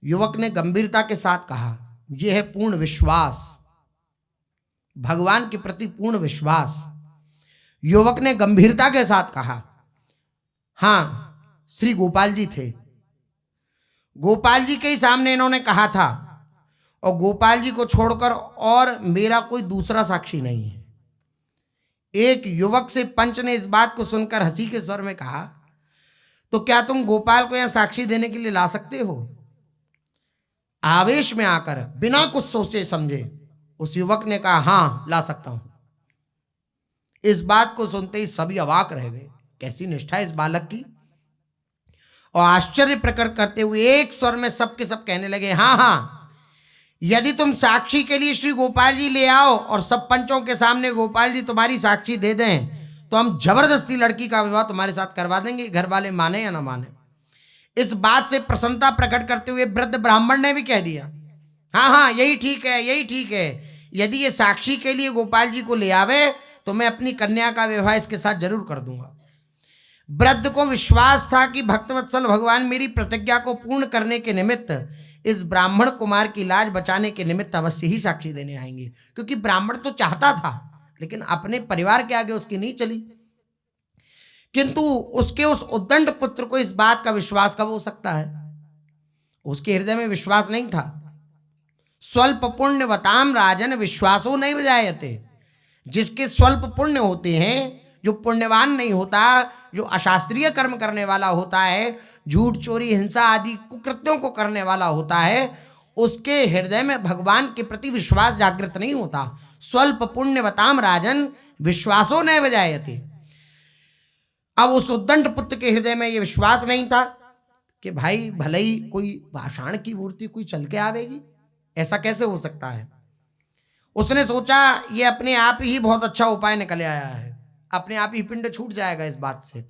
युवक ने गंभीरता के साथ कहा, यह है पूर्ण विश्वास, भगवान के प्रति पूर्ण विश्वास। युवक ने गंभीरता के साथ कहा, हाँ श्री गोपाल जी थे। गोपाल जी के ही सामने इन्होंने कहा था, और गोपाल जी को छोड़कर और मेरा कोई दूसरा साक्षी नहीं है। एक युवक से पंच ने इस बात को सुनकर हंसी के स्वर में कहा, तो क्या तुम गोपाल को यहां साक्षी देने के लिए ला सकते हो? आवेश में आकर बिना कुछ सोचे समझे उस युवक ने कहा, हां ला सकता हूं। इस बात को सुनते ही सभी अवाक रह गए, कैसी निष्ठा इस बालक की। और आश्चर्य प्रकट करते हुए एक स्वर में सबके सब कहने लगे, हाँ हाँ, यदि तुम साक्षी के लिए श्री गोपाल जी ले आओ और सब पंचों के सामने गोपाल जी तुम्हारी साक्षी दे दें, तो हम जबरदस्ती लड़की का विवाह तुम्हारे साथ करवा देंगे, घर वाले माने या ना माने। इस बात से प्रसन्नता प्रकट करते हुए वृद्ध ब्राह्मण ने भी कह दिया, हाँ हाँ यही ठीक है, यही ठीक है। यदि ये साक्षी के लिए गोपाल जी को ले आवे तो मैं अपनी कन्या का विवाह इसके साथ जरूर कर दूंगा। वृद्ध को विश्वास था कि भक्तवत्सल भगवान मेरी प्रतिज्ञा को पूर्ण करने के निमित्त इस ब्राह्मण कुमार की लाज बचाने के निमित्त अवश्य ही साक्षी देने आएंगे, क्योंकि ब्राह्मण तो चाहता था लेकिन अपने परिवार के आगे उसकी नहीं चली। किंतु उसके उस उद्दंड पुत्र को इस बात का विश्वास कब हो सकता है? उसके हृदय में विश्वास नहीं था। स्वल्प पुण्यवताम राजन विश्वासो नहीं बजायते। जिसके स्वल्प पुण्य होते हैं, जो पुण्यवान नहीं होता, जो अशास्त्रीय कर्म करने वाला होता है, झूठ चोरी हिंसा आदि कुकृत्यों को करने वाला होता है, उसके हृदय में भगवान के प्रति विश्वास जागृत नहीं होता। स्वल्प पुण्यवताम राजन विश्वासो न बजायते। अब उस उद्दंड पुत्र के हृदय में यह विश्वास नहीं था कि भाई भले ही कोई पाषाण की मूर्ति कोई चल के आवेगी, ऐसा कैसे हो सकता है। उसने सोचा ये अपने आप ही बहुत अच्छा उपाय निकल आया है, अपने आप ही पिंड छूट जाएगा इस बात से।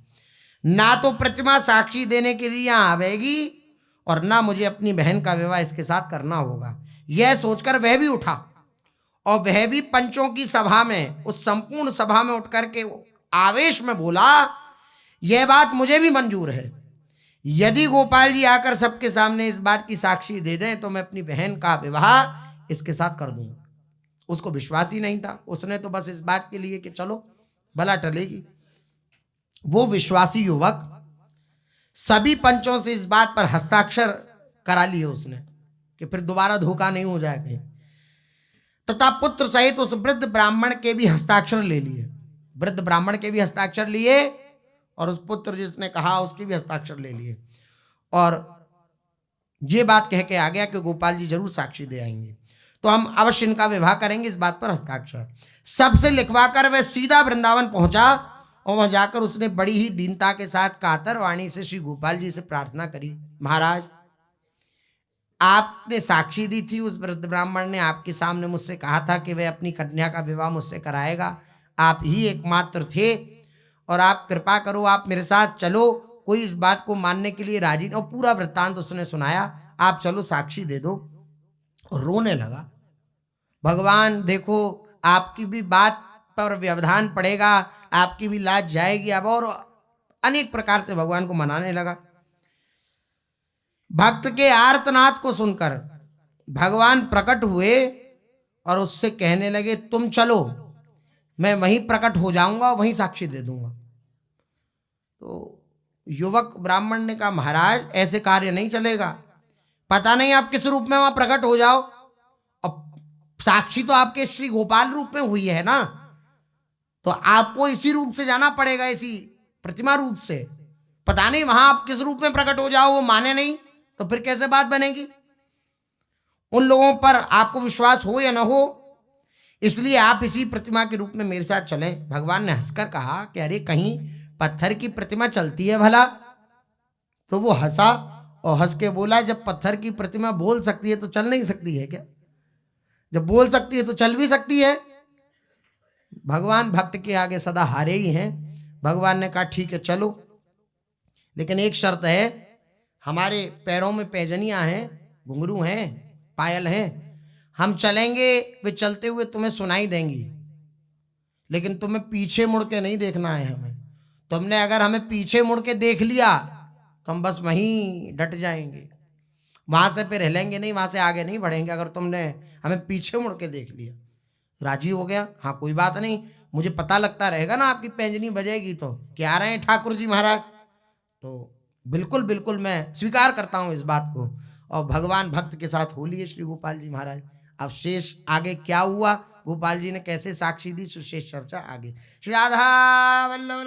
ना तो प्रतिमा साक्षी देने के लिए यहां आवेगी और ना मुझे अपनी बहन का विवाह इसके साथ करना होगा। यह सोचकर वह भी उठा और वह भी पंचों की सभा में, उस संपूर्ण सभा में उठ करके आवेश में बोला, यह बात मुझे भी मंजूर है। यदि गोपाल जी आकर सबके सामने इस बात की साक्षी दे दें तो मैं अपनी बहन का विवाह इसके साथ कर दूंगा। उसको विश्वास ही नहीं था, उसने तो बस इस बात के लिए कि चलो भला टलेगी। वो विश्वासी युवक सभी पंचों से इस बात पर हस्ताक्षर करा लिए उसने कि फिर दोबारा धोखा नहीं हो जाए कहीं, तथा पुत्र सहित उस वृद्ध ब्राह्मण के भी हस्ताक्षर ले लिए। वृद्ध ब्राह्मण के भी हस्ताक्षर लिए और उस पुत्र जिसने कहा उसके भी हस्ताक्षर ले लिए, और ये बात कह के आ गया कि गोपाल जी जरूर साक्षी दे आएंगे, तो हम अवश्य इनका विवाह करेंगे, इस बात पर हस्ताक्षर। सबसे लिखवाकर वह सीधा वृंदावन पहुंचा और वहां जाकर उसने बड़ी ही दीनता के साथ कातर वाणी से श्री गोपाल जी से प्रार्थना करी, महाराज आपने साक्षी दी थी, उस वृद्ध ब्राह्मण ने आपके सामने मुझसे कहा था कि वह अपनी कन्या का विवाह मुझसे कराएगा, आप ही एकमात्र थे, और आप कृपा करो आप मेरे साथ चलो, कोई इस बात को मानने के लिए राजी नहीं। और पूरा वृत्तांत उसने सुनाया, आप चलो साक्षी दे दो। और रोने लगा, भगवान देखो आपकी भी बात पर व्यवधान पड़ेगा, आपकी भी लाज जाएगी अब, और अनेक प्रकार से भगवान को मनाने लगा। भक्त के आर्तनाद को सुनकर भगवान प्रकट हुए और उससे कहने लगे, तुम चलो मैं वहीं प्रकट हो जाऊंगा, वहीं साक्षी दे दूंगा। तो युवक ब्राह्मण ने कहा, महाराज ऐसे कार्य नहीं चलेगा, पता नहीं आप किस रूप में वहां प्रकट हो जाओ, अब साक्षी तो आपके श्री गोपाल रूप में हुई है ना, तो आपको इसी रूप से जाना पड़ेगा, इसी प्रतिमा रूप से। पता नहीं वहां आप किस रूप में प्रकट हो जाओ, वो माने नहीं तो फिर कैसे बात बनेगी। उन लोगों पर आपको विश्वास हो या ना हो, इसलिए आप इसी प्रतिमा के रूप में मेरे साथ चलें। भगवान ने हंसकर कहा कि अरे कहीं पत्थर की प्रतिमा चलती है भला? तो वो हंसा और हंस के बोला, जब पत्थर की प्रतिमा बोल सकती है तो चल नहीं सकती है क्या? जब बोल सकती है तो चल भी सकती है। भगवान भक्त के आगे सदा हारे ही हैं। भगवान ने कहा ठीक है चलो, लेकिन एक शर्त है, हमारे पैरों में पैजनियां हैं, घुंघरू हैं, पायल हैं, हम चलेंगे, वे चलते हुए तुम्हें सुनाई देंगी, लेकिन तुम्हें पीछे मुड़ के नहीं देखना है हमें। तुमने अगर हमें पीछे मुड़ के देख लिया तो हम बस वहीं डट जाएंगे, वहां से फिर हिलेंगे नहीं, वहां से आगे नहीं बढ़ेंगे, अगर तुमने हमें पीछे मुड़ के देख लिया। राजी हो गया, हाँ कोई बात नहीं, मुझे पता लगता रहेगा ना, आपकी पैंजनी बजेगी तो कि आ रहे हैं ठाकुर जी महाराज। तो बिल्कुल बिल्कुल मैं स्वीकार करता हूं इस बात को। और भगवान भक्त के साथ हो लिए श्री गोपाल जी महाराज। अब शेष आगे क्या हुआ, गोपाल जी ने कैसे साक्षी दी, सुशेष चर्चा आगे। श्री राधा वल्लभ